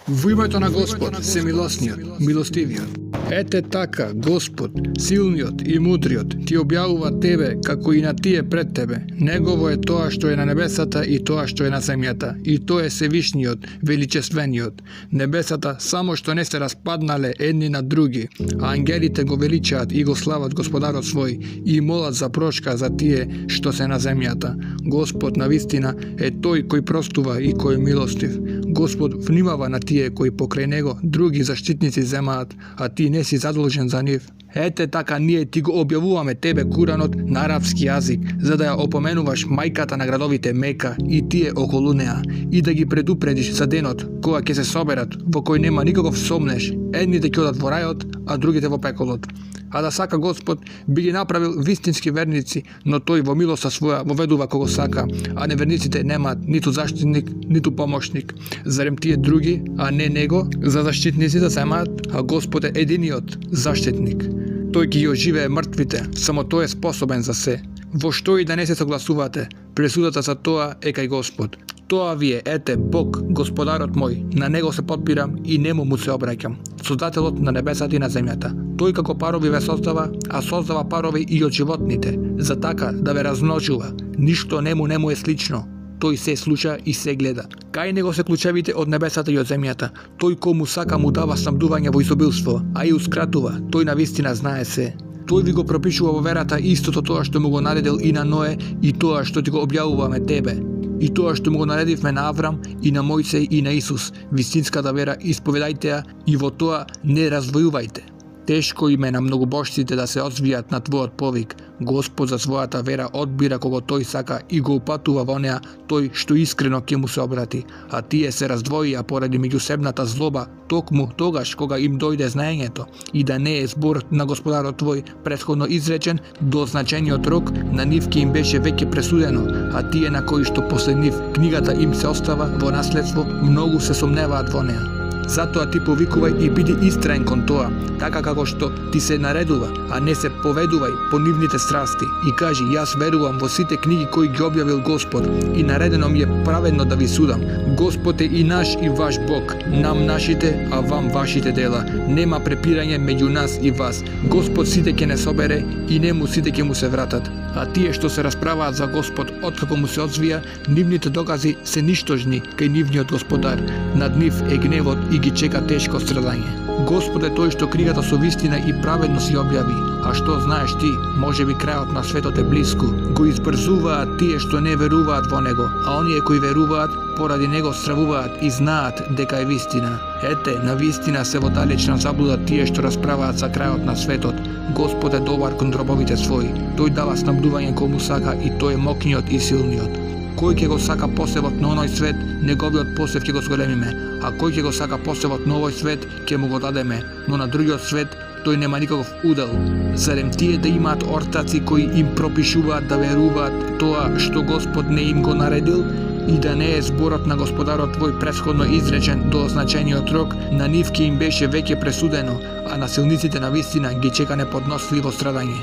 Во името на Господ, Всемилосниот, милостивиот. Ете така, Господ, силниот и мудриот, ти објавува тебе, како и на тие пред тебе. Негово е тоа што е на небесата и тоа што е на земјата, и тој е Севишниот, величествениот. Небесата само што не се распаднале едни на други, а ангелите го величаат и го слават Господарот свој и молат за прошка за тие што се на земјата. Господ навистина е тој кој простува и кој е милостив. Господ внимава на тие кои покрај него други заштитници земаат, а ти не си задолжен за нив. Ете така ние ти го објавуваме тебе Куранот на арапски јазик, за да ја опоменуваш мајката на градовите Мека и тие околу неа, и да ги предупредиш за денот кога ќе се соберат, во кој нема никаков сомнеш, едните ќе одат во рајот, а другите во пеколот. А да сака Господ, би ги направил вистински верници, но тој во милоста своја воведува кого сака, а неверниците немаат ниту заштитник, ниту помошник. Зарем тие други, а не него, за заштитниците земаат, а Господ е единиот заштитник. Тој ќе ги оживее мртвите, само тој е способен за се. Во што и да не се согласувате, пресудата за тоа е кај Господ. Тоа ви е, ете, Бог, Господарот мој, на него се подпирам и нему му се обраќам, Создателот на небесата и на земјата. Тој како парови ве создава, а создава парови и од животните, за така да ве размножува. Ништо нему е слично. Тој се слуша и се гледа. Кај него се клучевите од небесата и од земјата. Тој кому сака му дава снабдување во изобилство, а и ускратува. Тој навистина знае се. Тој ви го пропишува во верата истото тоа што му го наредил и на Ное и тоа што ти го објавуваме тебе. И тоа што му го наредивме на Аврам и на Мојсей и на Исус. Вистинската вера исповедајте ја и во тоа не развојувајте. Тешко им е на многобожците да се одзвијат на твојот повик. Господ за својата вера одбира кого тој сака и го упатува во неа тој што искрено ќе му се обрати. А тие се раздвоија поради меѓусебната злоба, токму тогаш кога им дојде знаењето, и да не е зборот на Господарот твој претходно изречен, до означениот рок на нив ќе им беше веќе пресудено, а тие на кои што после нив книгата им се остава во наследство, многу се сомневаат во неа. Затоа ти повикувај и биди истраен кон тоа, така како што ти се наредува, а не се поведувај по нивните страсти. И кажи, јас верувам во сите книги кои ги објавил Господ, и наредено ми е праведно да ви судам. Господ е и наш и ваш Бог, нам нашите, а вам вашите дела. Нема препирање меѓу нас и вас. Господ сите ќе не собере и нему сите ќе му се вратат. А тие што се расправаат за Господ откако му се одзвија, нивните докази се ништожни кај нивниот Господар. Над нив е гневот и ги чека тешко страдање. Господ е тој што книгата со вистина и праведно си објави. А што знаеш ти? Може би крајот на светот е блиску. Го избрзуваат тие што не веруваат во него, а оние кои веруваат поради него стравуваат и знаат дека е вистина. Ете, на вистина се во далечна заблуда тие што расправаат за крајот на светот. Господ е добар кон робовите своји. Тој дава снабдување кому сака и тој е мокниот и силниот. Кој ќе го сака посевот на оној свет, неговиот посев ќе го зголемиме, а кој ќе го сака посевот на овој свет, ќе му го дадеме, но на другиот свет тој нема никаков удел. Зарем тие да имаат ортаци кои им пропишуваат да веруваат тоа што Господ не им го наредил, и да не е зборот на Господарот твој претходно изречен до означениот рок, на нив ќе им беше веќе пресудено, а насилниците на вистина ги чека неподносливо страдање.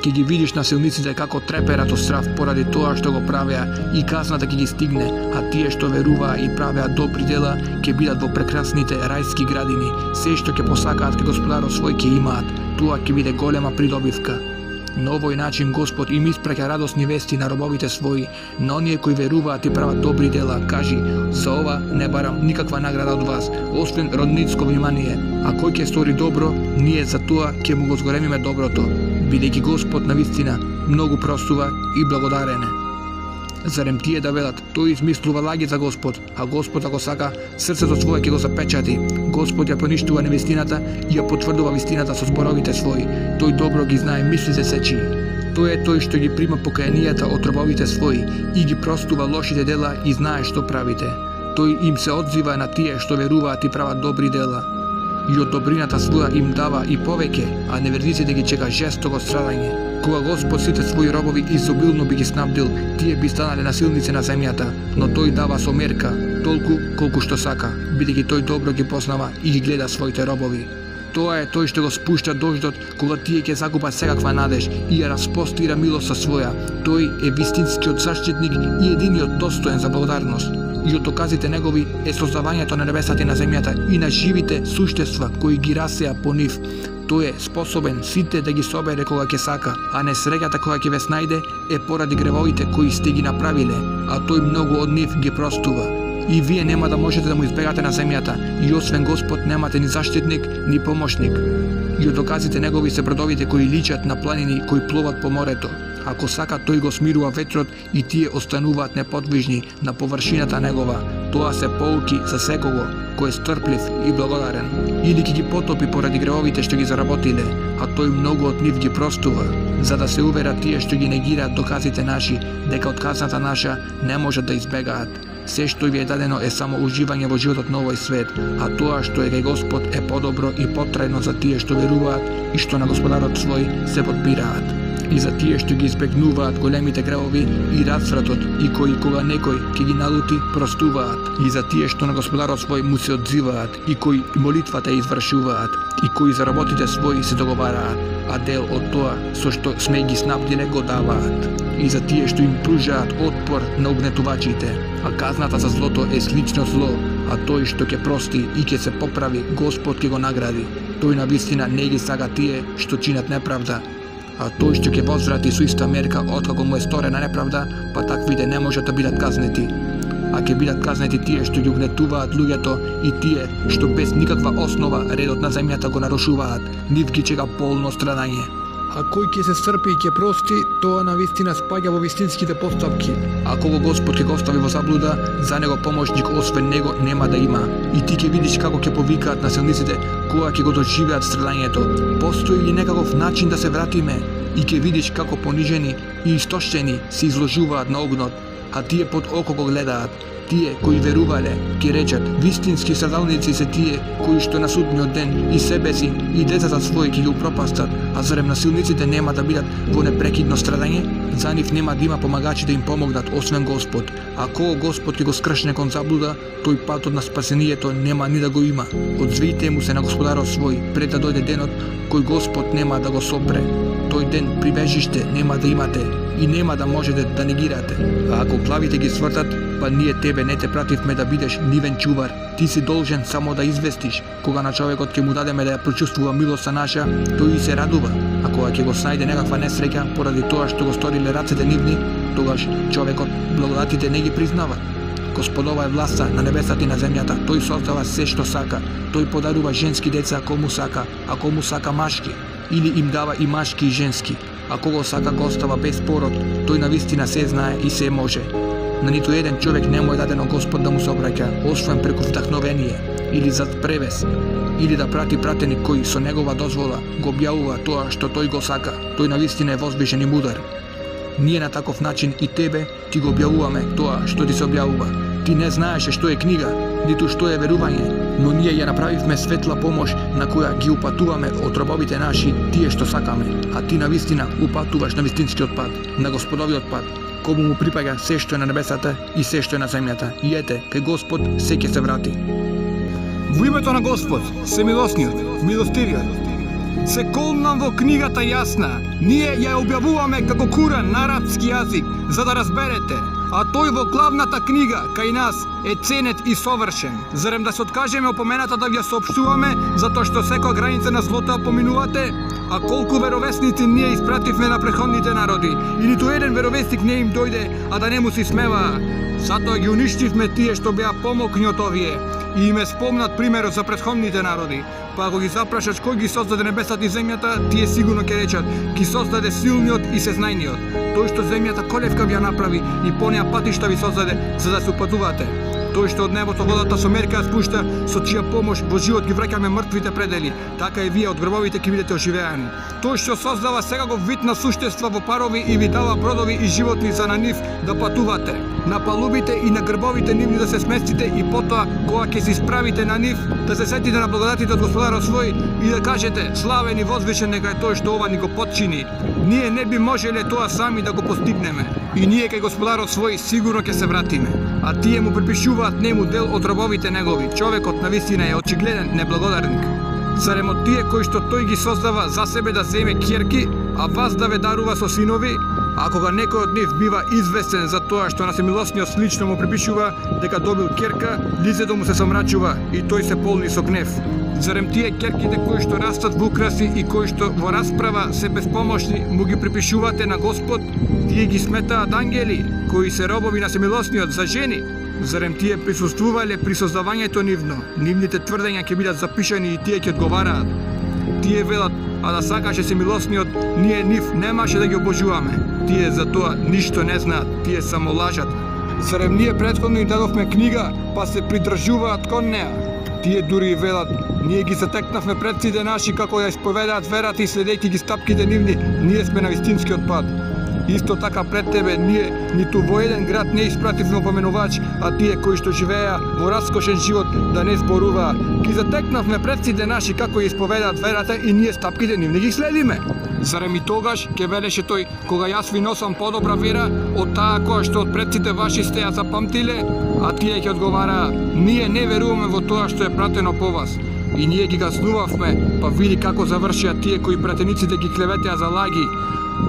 Ќе ги видиш насилниците како треперат од страв поради тоа што го правеа, и казната ќе ги стигне, а тие што веруваа и правеа добри дела ќе бидат во прекрасните рајски градини. Се што ќе посакаат кај Господарот свој ќе имаат, тоа ќе биде голема придобивка. На овој начин Господ им испраќа радосни вести на робовите своји, на оние кои веруваат и прават добри дела. Кажи, за ова не барам никаква награда од вас, освен родницко внимание, а кој ќе стори добро, ние за тоа ќе му го зголемиме доброто, бидејќи Господ на вистина многу простува и благодарен е. Зарем тие да велат, тој измислува лаги за Господ, а Господ ако сака, срцето свое ќе го запечати. Господ ја поништува невистината и ја потврдува вистината со зборовите своји. Тој добро ги знае мислите сечи. Тој е тој што ги прима покајанијата од робовите своји и ги простува лошите дела и знае што правите. Тој им се одзива на тие што веруваат и прават добри дела. И од добрината своја им дава и повеќе, а неверниците ги чека жестоко страдање. Кога Господ сите своји робови изобилно би ги снабдил, тие би станале насилници на земјата, но тој дава со мерка, толку колку што сака, бидејќи тој добро ги познава и ги гледа своите робови. Тоа е тој што го спушта дождот кога тие ќе загубат секаква надеж и ја распостира милоста своја. Тој е вистинскиот заштитник и единиот достоен за благодарност. и од доказите негови е создавањето на небесата и на земјата и на живите суштества кои ги расеа по нив. Тој е способен сите да ги собере кога ќе сака, а несреќата кога ќе ве снајде е поради гревовите кои сте ги направиле, а тој многу од нив ги простува. И вие нема да можете да му избегате на земјата, и освен Господ немате ни заштитник, ни помошник. И од доказите негови се бродовите кои личат на планини кои плуват по морето. Ако сака, тој го смирува ветрот и тие остануваат неподвижни на површината негова. Тоа се поуки за секого кој е стрплив и благодарен. Или ќе ги потопи поради гревовите што ги заработиле, а тој многу од нив ги простува, за да се уверат тие што ги негираат доказите наши, дека од казната наша не можат да избегаат. Се што ви е дадено е само уживање во животот на овој свет, а тоа што е кај Господ е подобро и потрајно за тие што веруваат и што на Господарот свој се подбираат. И за тие што ги избегнуваат големите гревови и развратот и кои кога некој ќе ги налути простуваат. И за тие што на Господарот свој му се одзиваат и кои молитвата извршуваат и кои за работите своји се договараат, а дел од тоа со што сме ги снабдиле го даваат. И за тие што им пружаат отпор на угнетувачите, а казната за злото е слично зло, а тој што ќе прости и ќе се поправи, Господ ќе го награди. Тој навистина не ги сага тие што чинат неправда, а тој што ќе возврати со иста мерка откако му е сторена неправда, па таквите не можат да бидат казнети. А ќе бидат казнети тие што ги угнетуваат луѓето и тие што без никаква основа редот на земјата го нарушуваат, нив ги чека полно страдање. А кој ќе се стрпи и ќе прости, тоа навистина спаѓа во вистинските постапки. А кога Господ ќе го остави во заблуда, за него помошник освен него нема да има. И ти ќе видиш како ќе повикаат насилниците кога ќе го доживеат страдањето. Постои ли некаков начин да се вратиме? И ќе видиш како понижени и истощени се изложуваат на огнот, а тие под око го гледаат. Тие кои верувале ќе речат: вистински страдалници се тие кои што на судниот ден и себе си и децата своји ќе ги упропастат, а зарем насилниците нема да бидат во непрекидно страдање? За нив нема да има помагачи да им помогнат освен Господ. А кога Господ ќе го скршне кон заблуда, тој патот на спасението нема ни да го има. Одзвијте му се на Господарот свој пред да дојде денот кој Господ нема да го сопре. Тој ден прибежиште нема да имате и нема да можете да негирате. А ако главите ги свртат, па ние тебе не те пративме да бидеш нивен чувар. Ти си должен само да известиш. Кога на човекот ќе му дадеме да ја прочувствува милоста наша, тој и се радува. А кога ќе го снајде некаква несреќа поради тоа што го сториле рацете нивни, тогаш човекот благодатите не ги признава. Господова е власта на небесата и на земјата. Тој создава се што сака. Тој подарува женски деца кому сака, а кому сака машки, или им дава и машки и женски. А кого сака го остава без пород, тој навистина се знае и се може. На ниту еден човек не му е дадено Господ да му се обраќа, освен преку вдахновение, или за превес, или да прати пратеник кој со негова дозвола го објавува тоа што тој го сака. Тој навистина е возвишен и мудар. Ние на таков начин и тебе ти го објавуваме тоа што ти се објавува. Ти не знаеше што е книга, ниту што е верување, но ние ја направивме светла помош на која ги упатуваме од робовите наши тие што сакаме, а ти навистина упатуваш на вистинскиот пат, на Господовиот пат, кому му припаѓа се што е на небесата и се што е на земјата. И ете, кај Господ се ќе се врати. Во името на Господ, семилосниот, милостивиот, се колнам во книгата јасна. Ние ја објавуваме како Куран на арапски јазик, за да разберете, а тој во главната книга кај нас е ценет и совршен. Зарем да се откажеме опомената да ви ја соопштуваме, затоа што секоја граница на злото поминувате? А колку веровесници ние испративме на претходните народи, и ниту еден веровесник не им дојде, а да не му се смеваа. Затоа ги уништивме тие што беа помокни од овие, и им е спомнат примерот за претходните народи. Па ако ги запрашаш кој ги создаде небесата и земјата, тие сигурно ќе речат: ги создаде силниот и сезнајниот. Тој што земјата колевка ви ја направи и по неа патишта ви создаде за да се упатувате. Тој што од небото водата со мерка ја спушта, со чија помош во живот ги враќаме мртвите предели, така и вие од гробовите ќе бидете оживеани. Тој што создава секаков вид на суштества во парови и ви дава бродови и животни за на нив да патувате, на палубите и на грбовите нивни да се сместите, и потоа кога ќе се исправите на нив, да се сетите на благодатите од Господарот свој и да кажете: славен и возвишен нека е тој што ова ни го подчини. Ние не би можеле тоа сами да го постигнеме. И ние кај Господарот свој сигурно ќе се вратиме. А тие му припишуваат нему дел од робовите негови. Човекот навистина е очигледен неблагодарник. Зарем од тие кои што тој ги создава за себе да земе ќерки, а вас да ве дарува со синови, А кога некој од нив бива известен за тоа што на Семилосниот лично му припишува дека добил керка, лицето му се замрачува и тој се полни со гнев. Зарем тие керките кои што растат во украси и кои што во расправа се безпомошни му ги припишувате на Господ, тие ги сметаат ангели кои се робови на Семилосниот за жени? Зарем тие присуствувале при создавањето нивно? Нивните тврдења ќе бидат запишани и тие ќе одговараат. Тие велат, а да сакаше Семилосниот, ние нив немаше да ги обожуваме. Тие за тоа ништо не знаат, тие само лажат. Зарем ние претходно им дадовме книга, па се придржуваат кон неа? Тие дури и велат, ние ги затекнавме предците наши како ја исповедаат верата и следејќи ги стапките нивни, ние сме на вистинскиот пат. Исто така пред тебе ние ниту во еден град не испративме опоменувач, а тие кои што живееа во раскошен живот да не зборуваа. Ги затекнавме предците наши како ја исповедаат верата и ние стапките нивни ги следиме. Зарем и тогаш ќе велеше тој, кога јас ви носам подобра вера од таа која што од предците ваши сте ја запамтиле, а тие ќе одговараа, ние не веруваме во тоа што е пратено по вас. И ние ги газнувавме, па види како завршија тие кои пратениците ги клеветеа за лаги.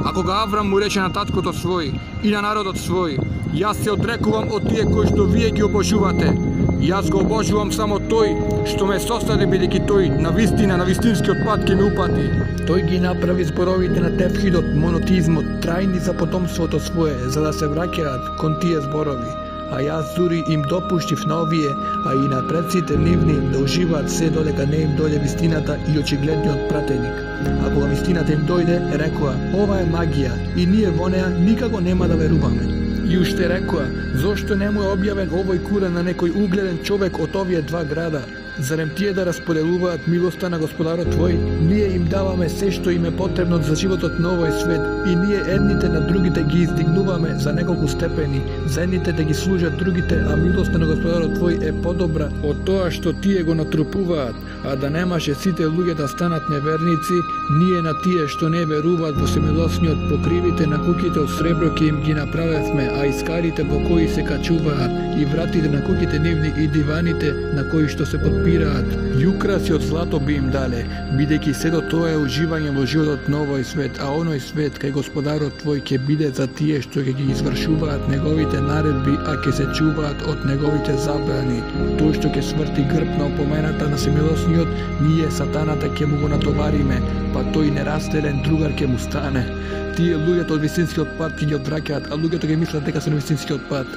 А кога Аврам му рече на таткото свој и на народот свој, јас се одрекувам од тие кои што вие ги обожувате. Јас го обожувам само тој што ме состави, бидејќи тој на вистинскиот пат ќе ме упати. Тој ги направи зборовите на тевхидот, монотизмот, трајни за потомството свое, за да се враќаат кон тие зборови. А јас дури им допуштив на овие, а и на предците нивни да уживаат се додека не им дојде вистината и очигледниот пратеник. А кога вистината им дојде, рекоа, ова е магија и ние во неа никако нема да веруваме. И уште рекоа, зошто не му е објавен овој Куран на некој угледен човек од овие два града? Зарем тие да расподелуваат милоста на Господарот твој? Ние им даваме се што им е потребно за животот на овој свет и ние едните на другите ги издигнуваме за неколку степени, за едните да ги служат другите, а милоста на Господарот твој е подобра од тоа што тие го натрупуваат, а да немаше сите луѓе да станат неверници, ние на тие што не веруваат во Семилосниот покривите на куќите од сребро ќе им ги направевме, а искарите по кои се качуваат и вратите на куќите нивни и диваните на кои што се подпираат, и украси од злато би им дале, бидејќи сето тоа е уживање во животот на овој свет, а оној свет кај Господарот твој ќе биде за тие што ќе ги извршуваат неговите наредби, а ќе се чуваат од неговите забрани. Тој што ќе сврти грб на опомената на Семилосниот, ние сатаната ќе му го натовариме, па тој неразделен другар ќе му стане. Тие луѓето од вистинскиот пат ќе ги одвраќаат, а луѓето ќе мислат дека се на вистинскиот пат.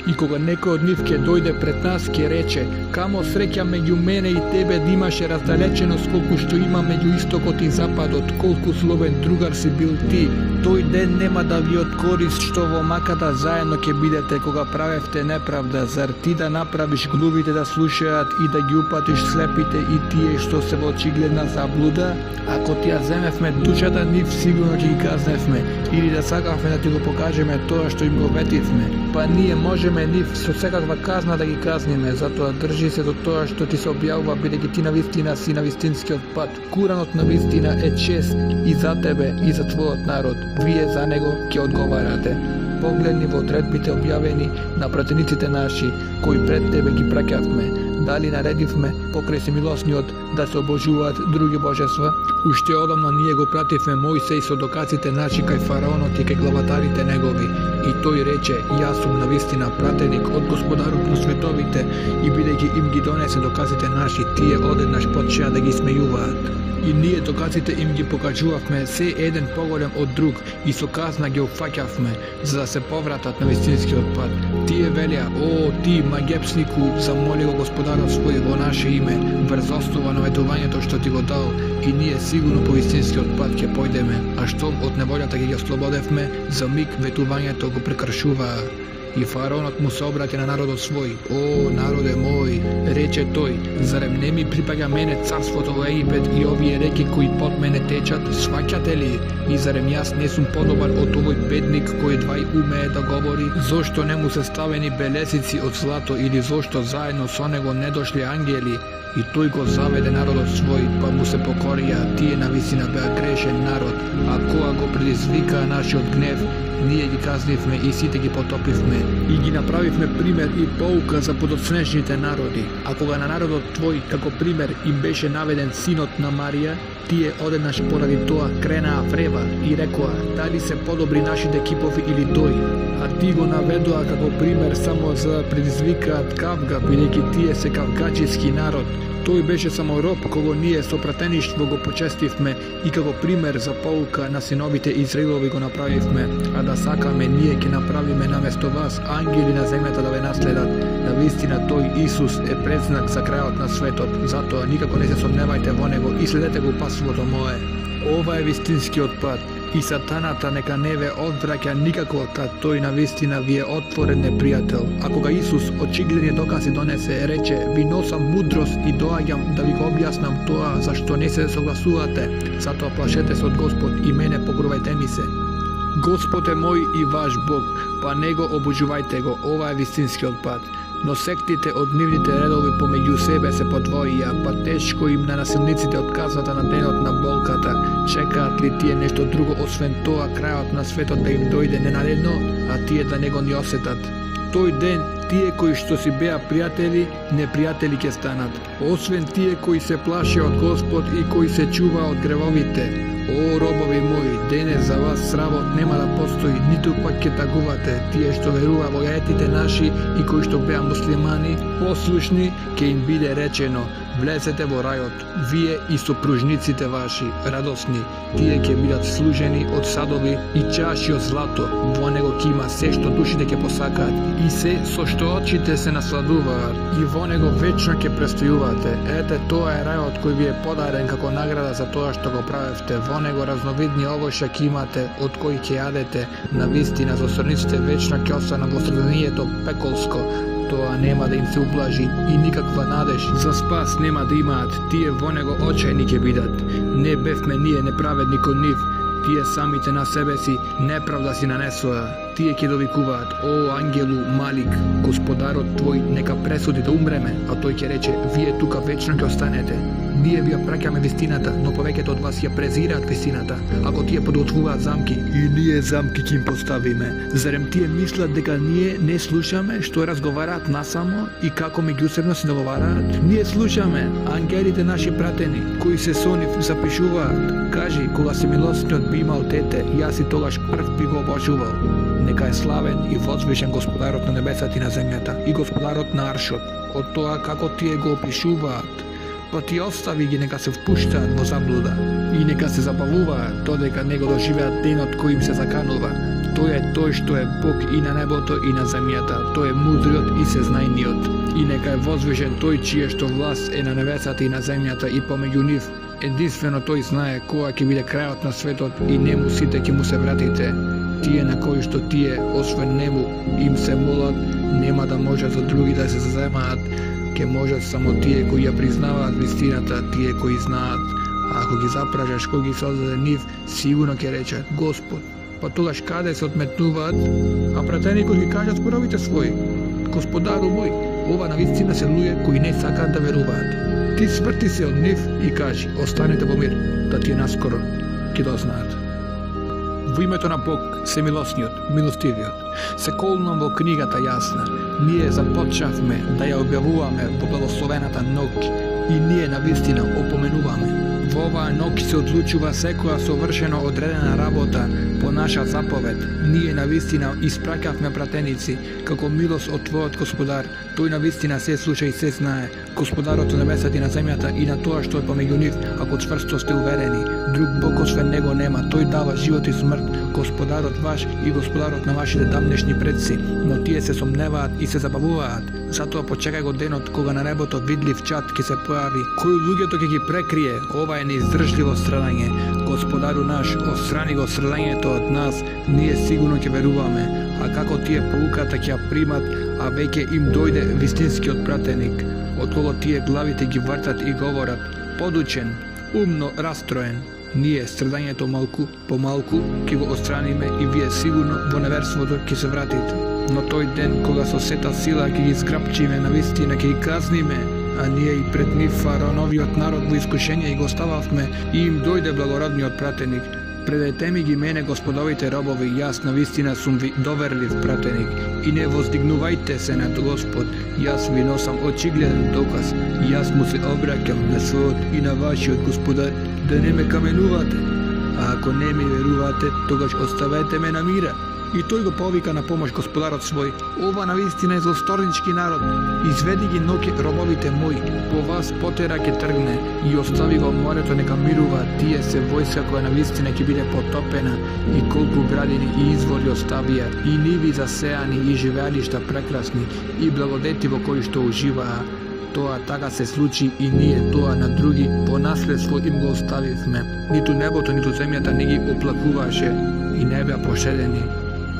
И кога некој од нив ќе дојде пред нас, ќе рече, камо среќа меѓу мене и тебе да имаше раздалеченост колку што има меѓу истокот и западот, колку злобен другар си бил ти. Тој ден нема да ви откорист што во маката заедно ќе бидете кога правевте неправда, зар ти да направиш глувите да слушаат и да ги упатиш слепите и тие што се во очигледна заблуда? Ако ти ја земевме душата, нив сигурно ќе ги казневме, или да сакавме да ти го покажеме тоа што им го ветивме, па ние можеме нив со секаква казна да ги казниме, затоа држи се до тоа што ти се објавува, бидејќи ти навистина си на вистинскиот пат. Куранот на вистина е чест и за тебе и за твојот народ. Вие за него ќе одговарате. Погледни во одредбите објавени на пратениците наши, кои пред тебе ги праќавме. Дали наредивме покрај Семилосниот да се обожуваат други божества? Уште одамна ние го пративме Мојсеј со доказите наши кај фараонот и кај главатарите негови. И тој рече, јас сум навистина пратеник од Господарот на световите, и бидејќи им ги донесе доказите наши, тие одеднаш почеа да ги смејуваат. И ние доказите им ги покажувавме се еден поголем од друг и со казна ги опфаќавме, за да се повратат на вистинскиот пат. Тие велеа, о, ти магепснику, замоли го Господарот свој во наше име, врз основа на ветувањето што ти го дал, и ние сигурно по вистинскиот пат ќе појдеме, а штом од неволјата ќе ги ослободевме, за миг ветувањето го прекршуваа. И фараонот му се обрати на народот свој. О, народе мој, рече тој, зарем не ми припаѓа мене царството во Египет и овие реки кои под мене течат, сваќате ли? И зарем јас не сум подобар од овој бедник кој двај умее да говори? Зошто не му се ставени белесици од злато или зошто заедно со него не дошле ангели? и тој го заведе народот свој, па му се покорија, тие навистина беа грешен народ, а кога го предизвика нашиот гнев, ние ги казнивме и сите ги потопивме и ги направивме пример и поука за подоцнежните народи. А кога на народот твој како пример им беше наведен синот на Марија, тие одеднаш поради тоа кренаа врева и рекоа дали се подобри нашите кипови или тој. А ти го наведоа како пример само за да предизвикаат кавга, бидејќи тие се кавгаджиски народ. Тој беше само роб кого ние со пратеништво го почестивме и како пример за поука на синовите Израилови го направивме, а да сакаме ние ќе направиме наместо вас ангели на земјата да ве наследат. Навистина тој Исус е предзнак за крајот на светот, затоа никако не се сомневајте во него и следете го пасвото мое. Ова е вистинскиот пат и сатаната нека не ве одвраќа никако, та тој навистина ви е отворен непријател. А кога Исус очигледни докази донесе, рече: ви носам мудрост и доаѓам да ви го објаснам тоа зашто не се согласувате, затоа плашете се од Господ и мене покорувајте ми се. Господ е мој и ваш Бог, па него обожувајте го, ова е вистинскиот пат. Но сектите од нивните редови помеѓу себе се подвоија, па тешко им на насилниците од казната на денот на болката. Чекаат ли тие нешто друго освен тоа крајот на светот да им дојде ненадедно, а тие да не го ни осетат? Тој ден тие кои што си беа пријатели, непријатели ќе станат, освен тие кои се плаше од Господ и кои се чува од гревовите. О, робови мои, денес за вас сравот нема да постои, ниту пак ќе тагувате. Тие што верува во јаетите наши и кои што беа муслимани, послушни, ќе им биде речено: влезете во рајот, вие и сопружниците ваши, радосни. Тие ќе бидат служени од садови и чаши од злато. Во него ќе има се што душите ќе посакаат и се со што очите се насладуваат. И во него вечно ќе престојувате. Ете, тоа е рајот кој ви е подарен како награда за тоа што го правевте. Во него разновидни овошја ќе имате, од кои ќе јадете. Навистина, злосторниците вечно ќе останат во страданието пеколско. Тоа нема да им се ублажи и никаква надеж за спас нема да имаат. Тие во него очајни ќе бидат. Не бевме ние неправедни кон нив, тие самите на себе си неправда си нанесоа. Тие ќе довикуваат: о, ангелу Малик, Господарот твој нека пресуди да умреме, а тој ќе рече: вие тука вечно ќе останете. Ние ви ја праќаме вистината, но повеќето од вас ја презираат вистината. Ако тие подготвуваат замки, и ние замки ќе им поставиме. Зарем тие мислат дека ние не слушаме што разговараат насамо и како меѓусебно се договараат? Ние слушаме ангелите наши пратени, кои се со нив запишуваат. Кажи, кога се милосниот би имал дете, јас и тогаш прв би го обожувал. Нека е славен и возвишен Господарот на небесата и на земјата и Господарот на аршот. Од тоа како тие го опишуваат, па ти остави ги нека се впуштаат во заблуда и нека се забавуваат додека не го доживеат денот кој им се заканува. Тој е тој што е Бог и на небото и на земјата, тој е мудриот и сезнајниот. И нека е возвишен тој чие што власт е на небесата и на земјата и помеѓу нив. Единствено тој знае кога ќе биде крајот на светот и нему сите ќе му се вратите. Тие на кои што тие, освен нему, им се молат, нема да може за други да се заземаат. Ке можат само тие кои ја признаваат вистината, тие кои знаат. А ако ги запражаш кои ги создаде нив, сигурно ќе речат: Господ. Па тогаш каде се одметнуваат? А пратеникот ги кажат зборовите своји: Господару мој, ова навистина се луѓе кои не сакаат да веруваат. Ти сврти се од нив и кажи: останете во мир, да ти е наскоро ќе дознаат. Во името на Бог, Семилосниот, Милостивиот, се колнам во книгата јасна. Ние започнавме да ја објавуваме во благословената ноќ и ние навистина опоменуваме. Во оваа ноќ се одлучува секоја совршено одредена работа по наша заповед. Ние навистина испраќавме пратеници како милост од Твојот Господар. Тој навистина се слуша и се знае. Господарот на небесата и на земјата и на тоа што е помеѓу нив, ако цврсто сте уверени. Друг Бог освен него нема. Тој дава живот и смрт. Господарот ваш и Господарот на вашите дамнешни предци. Но тие се сомневаат и се забавуваат. Затоа почекај го денот кога на небото видлив чад ќе се појави, кој луѓето ќе ги прекрие. Ова е неиздржливо страдање. Господару наш, отстрани го страдањето од нас, ние сигурно ќе веруваме. А како тие поуката ќе ја примат, а веќе им дојде вистинскиот пратеник, од кого тие главите ги вртат и говорат: подучен, умно растроен. Ние страдањето малку по малку ќе го отстраниме и вие сигурно во неверството ќе се вратите. Но тој ден кога со сета сила ќе ги зграпчиме навистина ќе ги казниме, а ние и пред нив фараоновиот народ во искушение и го стававме, и им дојде благородниот пратеник. Предайте ми ги мене, господовите робови, јас навистина сум ви доверлив пратеник, и не воздигнувајте се над Господ, јас ви носам очигледен доказ, јас му се обраќам на својот и на вашиот господар, да не ме каменувате, а ако не ми верувате, тогаш оставете ме на мира. И тој го повика на помош господарот свој. Ова навистина е злосторнички народ. Изведи ги ноќе робовите мои, по вас потера ќе тргне и остави го морето нека мирува, тие се војска која навистина ќе биде потопена и колку градини и извори оставија, и ниви засеани и живеалишта прекрасни и благодети во кои што уживаа. Тоа така се случи и ние тоа на други по наследство им го оставивме. Ниту небото, ниту земјата не ги оплакуваше и не беа пошедени.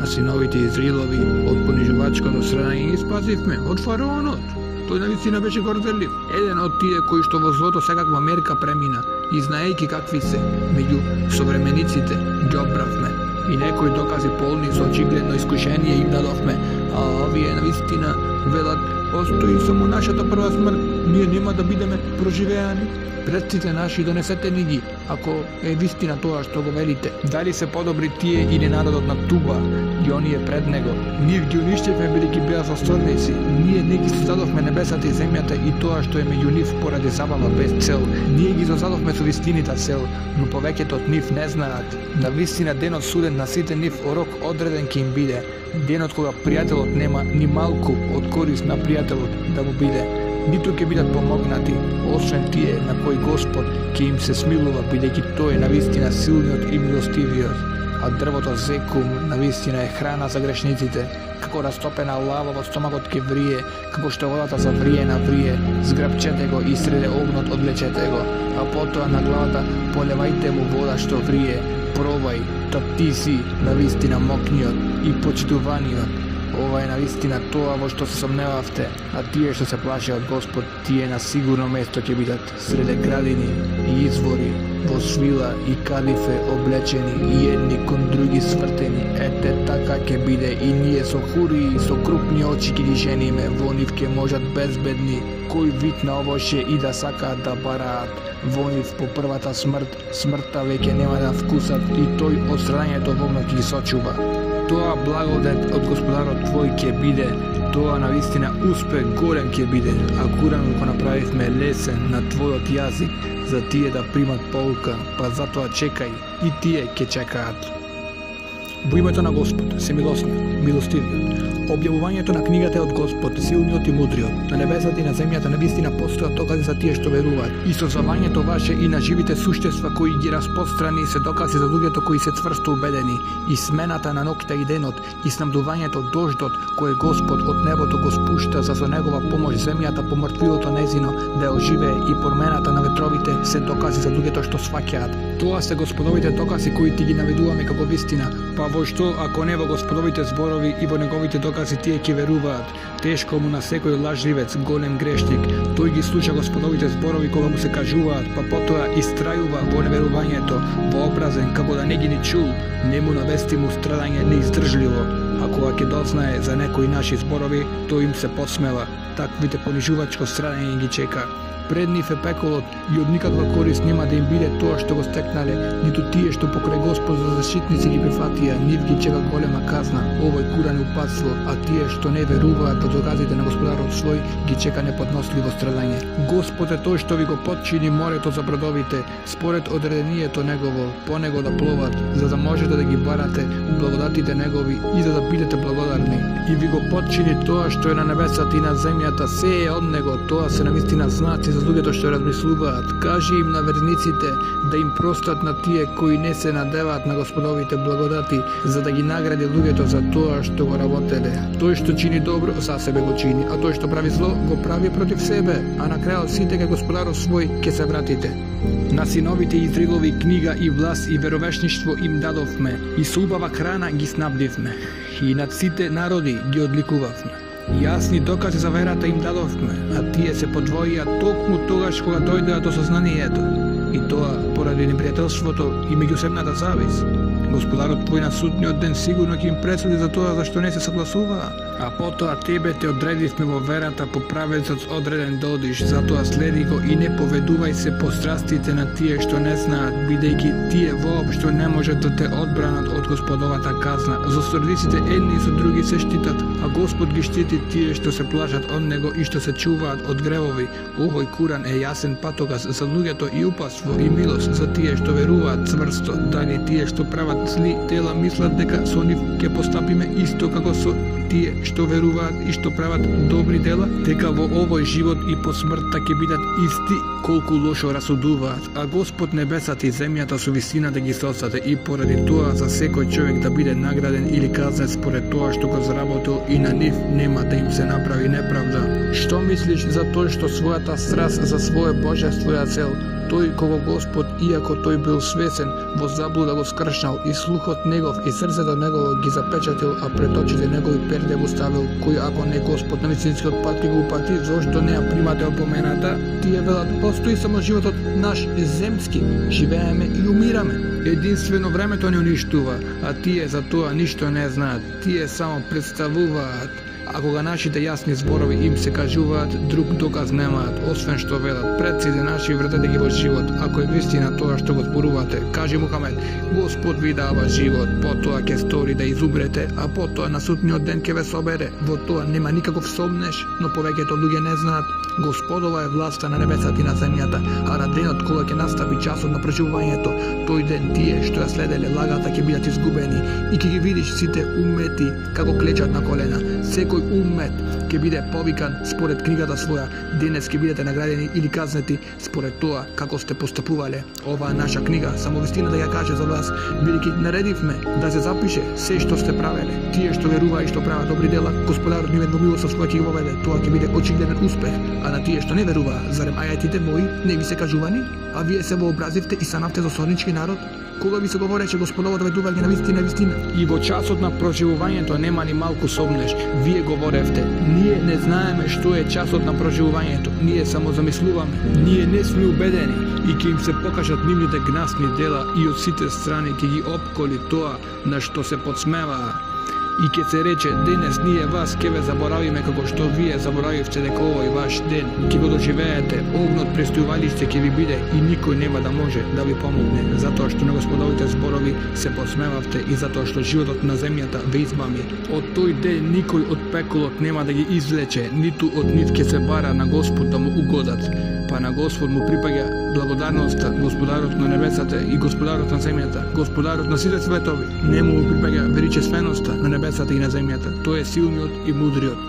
А синовите Израилови од понижувачкото срадање ги спасивме од фараонот. Тој навистина беше горделив. Еден од тие кои што во злото секаква мерка премина и знаејќи какви се меѓу современиците ги обравме. И некои докази полни со очигледно искушение им дадовме, а овие навистина велат постои само нашата прва смрт, ние нема да бидеме проживеани. Предците наши донесете ни ги, ако е вистина тоа што го велите. Дали се подобри тие или народот на Туба и оние пред него? Нив ги уништивме бидејќи беа злосторници. Ние не ги создадовме небесата и земјата и тоа што е меѓу нив поради забава без цел. Ние ги создадовме со вистинита цел, но повеќето од нив не знаат. На вистина денот суден на сите нив урок одреден ќе им биде. Денот кога пријателот нема ни малку од корист на пријателот да му биде. Ниту ќе бидат помогнати, освен тие на кои Господ ќе им се смилува, бидејќи тој е навистина силниот и милостивиот. А дрвото зекум навистина е храна за грешниците, како растопена лава во стомакот ќе врие, како што водата заврие на врие, зграбчете го и среде огнот одлечете го, а потоа на главата полевајте му вода што врие, пробај, та ти си навистина мокниот и почитуваниот. Ова е навистина тоа во што се сомневавте, а тие што се плаше од Господ, тие на сигурно место ќе бидат среде градини и извори, во свила и кадифе облечени и едни кон други свртени. Ете така ќе биде и ние со хури и со крупни очи ќе ги жениме, во нив ќе можат безбедни, кој вид на овоше и да сакаат да бараат. Во нив по првата смрт, смртта веќе нема да вкусат и тој од страдањето во огнот ќе ги сочува. Тоа благодет од Господарот твој ќе биде, тоа навистина успех голем ќе биде, а Куранот го направивме лесен на твојот јазик, за тие да примат полка, па затоа чекај, и тие ќе чекаат. Во името на Господ, семилосниот, милостивиот, објавувањето на книгата е од Господ, силниот и мудриот. На небесата и на земјата навистина постојат докази за тие што веруваат. И созвавањето ваше и на живите суштества кои ги распострани се докази за луѓето кои се цврсто убедени. И смената на ноќта и денот, и снабдувањето дождот кој Господ од небото го спушта за со негова помош земјата по мртвилото незино да ја оживее и промената на ветровите се докази за луѓето што сваќаат. Тоа се Господовите докази кои ти ги наведуваме како вистина, па во што ако не во Господовите зборови и во неговите докази тие ќе веруваат. Тешко му на секој лажливец, голем грешник. Тој ги слуша Господовите зборови кога му се кажуваат, па потоа истрајува во неверувањето, вообразен како да не ги ни чул, не му навести му страдање неиздржливо. А кога ќе дознае за некои наши зборови, тој им се подсмела. Таквите понижувачко страдање ги чека. Пред нив е пеколот и од никаква корист нема да им биде тоа што го стекнале, ниту тие што покрај Господ за защитници ги прифатија, нив ги чека голема казна. Овој Куран е упадство, а тие што не веруваат во доказите на Господарот свој, ги чека неподносливо страдање. Господ е тој што ви го подчини морето за бродовите, според одредението негово, по него да пловат, за да можете да ги барате благодатите негови и за да бидете благодарни. И ви го подчини тоа што е на небесата и на земјата, се е од него, тоа се навистина знаци за луѓето што размислуваат. Кажи им на верниците да им простат на тие кои не се надеваат на Господовите благодати, за да ги награди луѓето за тоа што го работеле. Тој што чини добро, за себе го чини, а тој што прави зло, го прави против себе, а на крајот сите кај Господарот свој ќе се вратите. На синовите Израилови книга и власт и веровешништво им дадовме, и со убава храна ги снабдивме, и над сите народи ги одликувавме. Јасни докази за верата им дадовме, а тие се подвоија токму тогаш кога дојдеа до сознанието, и тоа поради непријателството и меѓусебната завис. Господарот твој на судниот ден сигурно ќе им пресуди за тоа зашто не се согласуваа. А потоа тебе те одредивме во верата по правецот одреден да одиш, затоа следи го и не поведувај се по страстите на тие што не знаат, бидејќи тие воопшто не можат да те одбранат од Господовата казна. Зостордиците едни со други се штитат, а Господ ги штити тие што се плашат од него и што се чуваат од гревови. Овој Куран е јасен патоказ за луѓето и упатство и милост за тие што веруваат цврсто. Дали тие што прават зли дела мислат дека со нив ќе постапиме исто како со тие што веруваат и што прават добри дела, дека во овој живот и по смртта ќе бидат исти колку лошо расудуваат. А Господ небесата и земјата со висина да ги состави и поради тоа за секој човек да биде награден или казнет според тоа што го заработил и на нив нема да им се направи неправда. Што мислиш за тој што својата страст за свое божество ја цел? Тој кого Господ, иако тој бил свесен, во заблуда го скршнал и слухот негов и срцето негово ги запечатил, а пред очите негови перде го ставил, кој ако не Господ на вистинскиот пат ќе го упати, зошто не ја примате опомената? Тие велат, постои само животот наш земски, живееме и умираме. Единствено времето не уништува, а тие за тоа ништо не знаат, тие само представуваат. А кога нашите јасни зборови им се кажуваат, друг доказ немаат, освен што велат, предците наши вратете ги во живот, ако е вистина тоа што го зборувате. Кажи Мухамед, Господ ви дава живот, потоа ќе стори да изумрете, а потоа на судниот ден ќе ве собере. Во тоа нема никаков сомнеш, но повеќето луѓе не знаат. Господова е власта на небесата и на земјата, а на денот кога ќе настапи часот на преживувањето, тој ден тие што ја следеле лагата ќе бидат изгубени и ќе ги видиш сите умети како клечат на колена. Секој умет ќе биде повикан според книгата своја. Денес ќе бидете наградени или казнети според тоа како сте постапувале. Оваа наша книга само вистина да ја каже за вас, бидејќи наредивме да се запише се што сте правеле. Тие што веруваат и што прават добри дела, Господарот нивен во милост своја ќе ги воведе. Тоа ќе биде очигледен успех. А на тие што не веруваат, зарем ајатите мои не ви се кажувани? А вие се вообразивте и станавте засорнички народ? Кога ви се говореше Господовото ветување на вистина? И во часот на проживувањето нема ни малку сомнеш. Вие говоревте, ние не знаеме што е часот на проживувањето, ние само замислуваме. Ние не сме убедени и ќе им се покажат нивните гнасни дела и од сите страни ќе ги опколи тоа на што се подсмеваа. И ќе се рече, денес ние вас ќе ве заборавиме како што вие заборавивте дека овој ваш ден ќе го доживеете, огнот престојувалиште ќе ви биде и никој нема да може да ви помогне, затоа што на Господовите зборови се подсмевавте и затоа што животот на земјата ве измами. Од тој ден никој од пеколот нема да ги извлече, ниту од нив ќе се бара на Господ да му угодат. Па на Господ му припаѓа благодарноста, Господарот на небесата и Господарот на земјата, Господарот на сите светови. Не му припаѓа величественоста на небесата и на земјата. Тој е силниот и мудриот.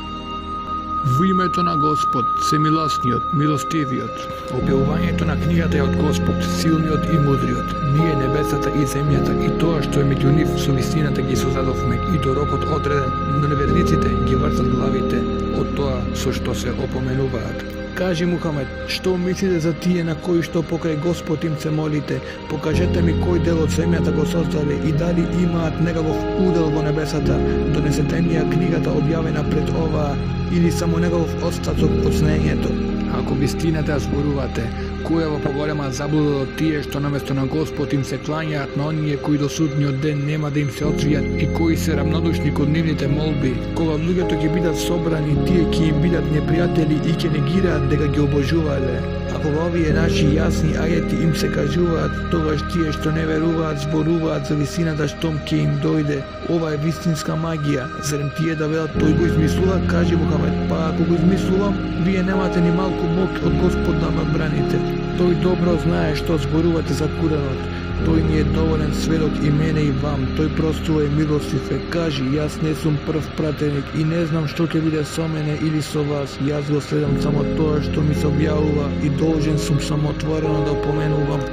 Во името на Господ, семилосниот, милостивиот. Објавувањето на книгата е од Господ, силниот и мудриот. Ние небесата и земјата и тоа што е меѓу нив со вистината ги создадовме и до рокот одреден, но неверниците ги вртат главите од тоа со што се опоменуваат. Кажи Мухамед, што мислите за тие на кои што покрај Господ им се молите? Покажете ми кој дел од земјата го создале и дали имаат некаков удел во небесата? Донесете ми ја книгата објавена пред оваа или само некаков остаток од знаењето? Ако вистината зборувате, која во поголема заблуда од тие што наместо на Господ им се клањаат на оние кои до судниот ден нема да им се отвијат и кои се рамнодушни кон нивните молби, кога луѓето ќе бидат собрани, тие ќе им бидат непријатели и ќе негираат дека ги обожувале. Ако овие наши јасни ајети им се кажуваат, тогаш тие што не веруваат зборуваат за висината штом ќе им дојде. Ова е вистинска магија. Зарем тие да велат тој го измислува? Кажи Мухамед, па ако го измислувам, вие немате ни малку моќ од Господ да ме браните. Тој добро знае што зборувате за Куранот. Тој ни е доволен сведок и мене и вам. Тој простува и милостив е. Кажи, јас не сум прв пратеник и не знам што ќе биде со мене или со вас. Јас го следам само тоа што ми се објавува и должен сум само отворено да опоменувам.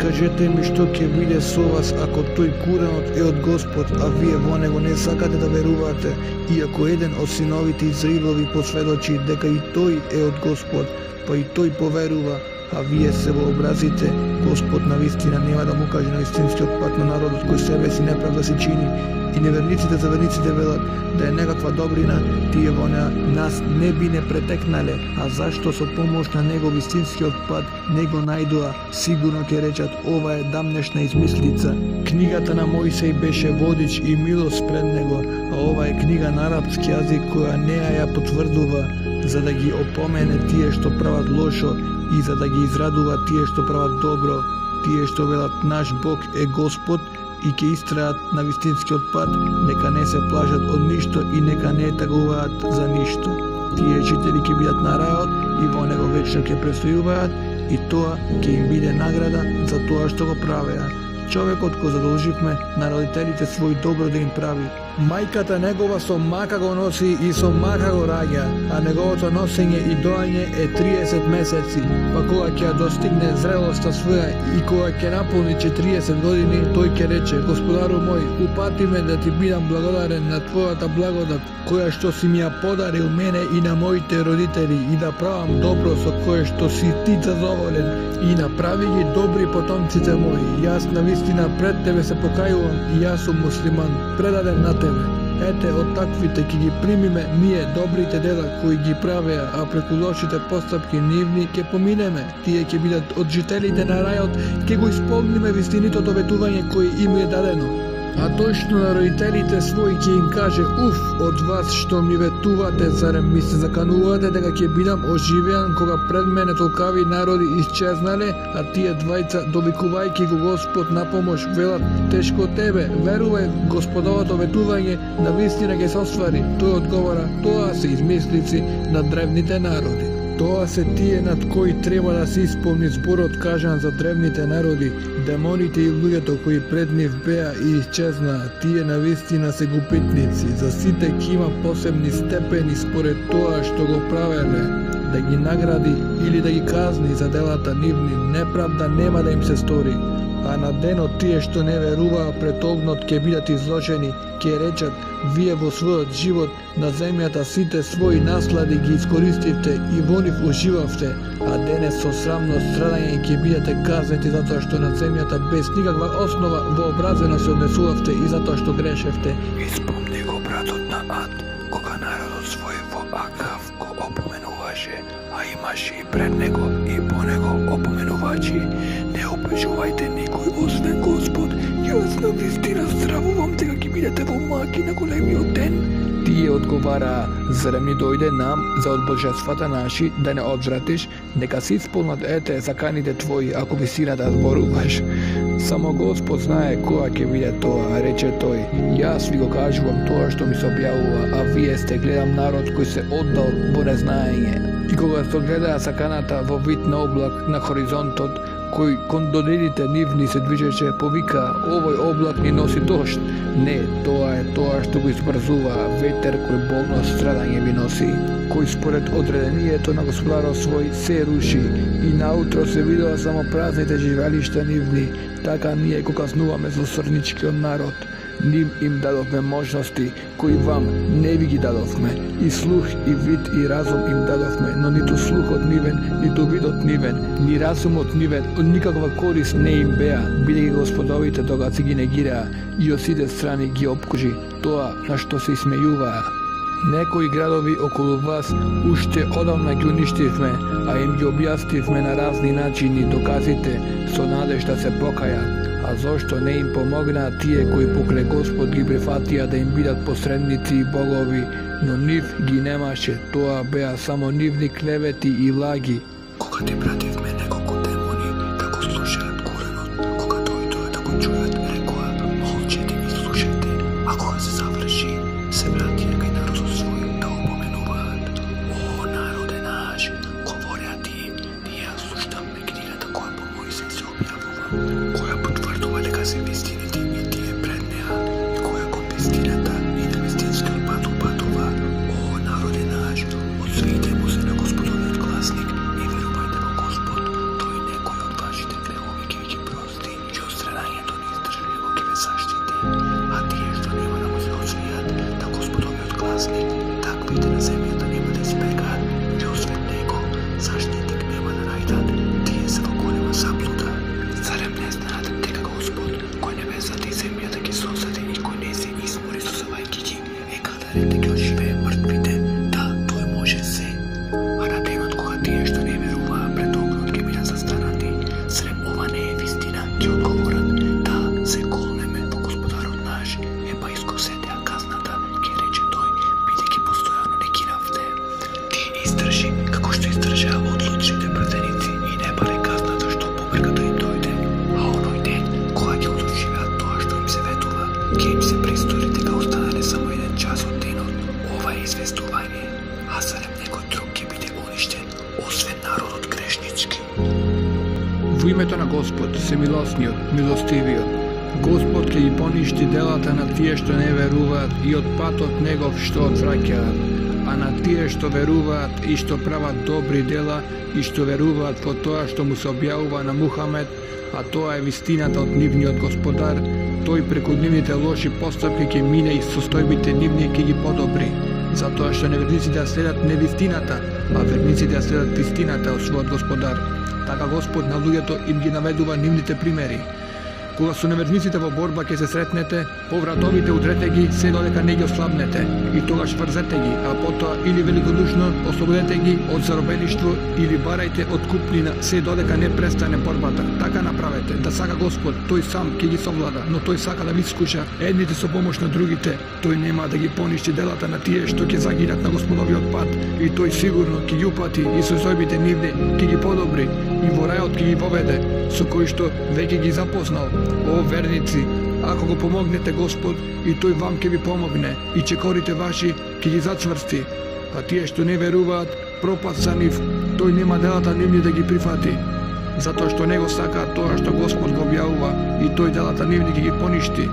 Кажете ми што ќе биде со вас ако тој Куранот е од Господ, а вие во него не сакате да верувате. Иако еден од синовите Израилови посведочи дека и тој е од Господ, па и тој поверува. а вие се вообразите, Господ навистина нема да му каже на истинскиот пат на народот кој себе си неправда се чини. И неверниците за верниците велат да е некаква добрина, тие во нас не би не претекнале, а зашто со помош на негов истинскиот пат не го најдоа, сигурно ќе речат ова е дамнешна измислица. Книгата на Мојсей беше водич и милост пред него, а ова е книга на арапски јазик која неа ја потврдува, за да ги опомене тие што прават лошо и за да ги израдува тие што прават добро, тие што велат наш Бог е Господ и ќе истраат на вистинскиот пат, нека не се плашат од ништо и нека не тагуваат за ништо. Тие жители ќе бидат на рајот и во него вечно ќе престојуваат и тоа ќе им биде награда за тоа што го правеа. Човекот кој задолживме на родителите своји добро да им прави. Мајката негова со мака го носи и со мака го раѓа, а неговото носење и доање е 30 месеци, па кога ќе достигне зрелоста своја и кога ќе наполни 40 години, тој ќе рече: Господару мој, упати ме да ти бидам благодарен на твојата благодат, која што си ми ја подарил мене и на моите родители, и да правам добро со кое што си ти задоволен, и направи ги добри потомците мои. Јас навистина пред тебе се покајувам и јас сум муслиман, предаден на тебе. Ете, од таквите ќе ги примиме ние добрите дела кои ги правеа, а преку лошите постапки нивни ќе поминеме. Тие ќе бидат од жителите на рајот, ќе го исполниме вистинитото ветување кој им е дадено. А точно на родителите своји ќе им каже: уф, од вас што ми ветувате, зарем ми се заканувате дека ќе бидам оживеан кога пред мене толкави народи исчезнале, а тие двајца довикувајќи го Господ на помош велат: тешко тебе, верувај Господовото ветување, навистина ќе се оствари. Тој одговора: тоа се измислици на древните народи. Тоа се тие над кои треба да се исполни зборот кажан за древните народи. Демоните и луѓето кои пред нив беа и исчезнаа, тие навистина се губитници. За сите ќе има посебни степени според тоа што го правеле. Да ги награди или да ги казни за делата нивни, неправда нема да им се стори. А на денот тие што не веруваа пред огнот ќе бидат изложени, ќе речат: вие во својот живот на земјата сите своји наслади ги искористивте и во нив уживавте, а денес со срамно страдање ќе бидете казнети затоа што на земјата без никаква основа вообразено се однесувавте и затоа што грешевте. Испомни го братот на Ад, кога народот свој во Акав го опоменуваше, а имаше и пред него и по него опоменувачи. Не обижувајте никој освен Господ. Јас навистина здравувам дека ќе бидете во маки на големиот ден. Тие одговараа: зарем ни дојде нам за од божествата наши да не одвратиш? Нека се исполнат ете заканите твои, ако вистина да зборуваш. Само Господ знае кога ќе биде тоа, рече тој. Јас ви го кажувам тоа што ми се објавува, а вие сте гледам народ кој се оддал во незнаење. И кога се гледаа саканата во вид на облак на хоризонтот, кој кон доделите нивни се движеше, повика: овој облак ни носи дожд. Не, тоа е тоа што го избрзува, ветер кој болно страдање ви носи, кој според одредението на Господарот свој се руши, и наутро се видува само празните живеалишта нивни. Така ние го казнуваме злосрничкиот народ. Ним им дадовме можности кои вам не ви ги дадовме, и слух и вид и разум им дадовме, но ниту слухот нивен, ниту видот нивен, ни разумот нивен од никаква корист не им беа, бидејќи Господовите догаци ги негираа и од сите страни ги опкужи тоа на што се смејуваа. Некои градови околу вас уште одамна ги уништивме, а им ги објаснивме на разни начини доказите со надеж да се покајат. А зошто не им помогнаа тие кои покрај Господ ги прифатија да им бидат посредници и богови, но нив ги немаше, тоа беа само нивни клевети и лаги. Кога ти пративме неколку демони да го слушаат Куранот, кога дојдоа да го чујат, рекоа: молчете и слушајте, а кога се заврши, се вратија кај народот свој да опоменуваат: о, народе наш, говореа ти, ние слушнавме книгата која по Мојсей се објавува, која потврдува дека се вистините и тие пред неа, и која кон вистината и на вистинскиот пат упатува. О, народе наш, отсвејте му се на Господовиот гласник и верувајте во Господ. Тој некој од вашите грехови ќе ви ги прости и од страдањето неиздржливо ќе ве заштити. А тие што нема да му се отсвејат на Господовиот гласник, таквите на земјата нема да избегаат, и освен него заштитник нема да најдат. Тие Заверете ги од живее мртвите. Да, тој може се. А на денот кога тие што не веруваа пред огнот ќе бидат застанати, зрем ова не е вистина, ќе одговорат: да, се колнеме во Господарот наш, епа искосете казната, ќе рече тој, бидејќи постојано не кинавте. Ти издржи како што издржаа одлучните пратеници и не баре казната што побрката им дојде. А оној ден кога ќе одоживеат тоа што им се ветува, ќе им се пристори дека останале само еден час од денот. Ова е известување, а зарем некој друг ќе биде уништен, освен народот грешнички. Во името на Господ, семилосниот, милостивиот, Господ ќе ги поништи делата на тие што не веруваат и од патот негов што одвраќаат, а на тие што веруваат и што прават добри дела и што веруваат во тоа што му се објавува на Мухамед, а тоа е вистината од нивниот Господар, тој преку нивните лоши постапки ќе мине и состојбите нивни ќе ги подобри, затоа што неверниците ја следат невистината, а верниците ја следат вистината од својот Господар. Така Господ на луѓето им ги наведува нивните примери. Кога со неверниците во борба ќе се сретнете, по вратовите удрете ги се додека не ги ослабнете, и тогаш врзете ги, а потоа или великодушно ослободете ги од заробеништво или барајте откупнина се додека не престане борбата. Така направете, да сака Господ, тој сам ќе ги совлада, но тој сака да ви искуша едните со помош на другите. Тој нема да ги поништи делата на тие што ќе загинат на Господовиот пат, и тој сигурно ќе ги упати и состојбите нивни ќе ги подобри и во рајот ќе ги воведе, со кој што веќе ги запознал. О верници, ако го помогнете Господ, и тој вам ќе ви помогне, и чекорите ваши ќе ги зацврсти. А тие што не веруваат, пропат за нив, тој нема делата нивни да ги прифати. Затоа што не го сакаат тоа што Господ го објавува, и тој делата нивни ќе ги поништи.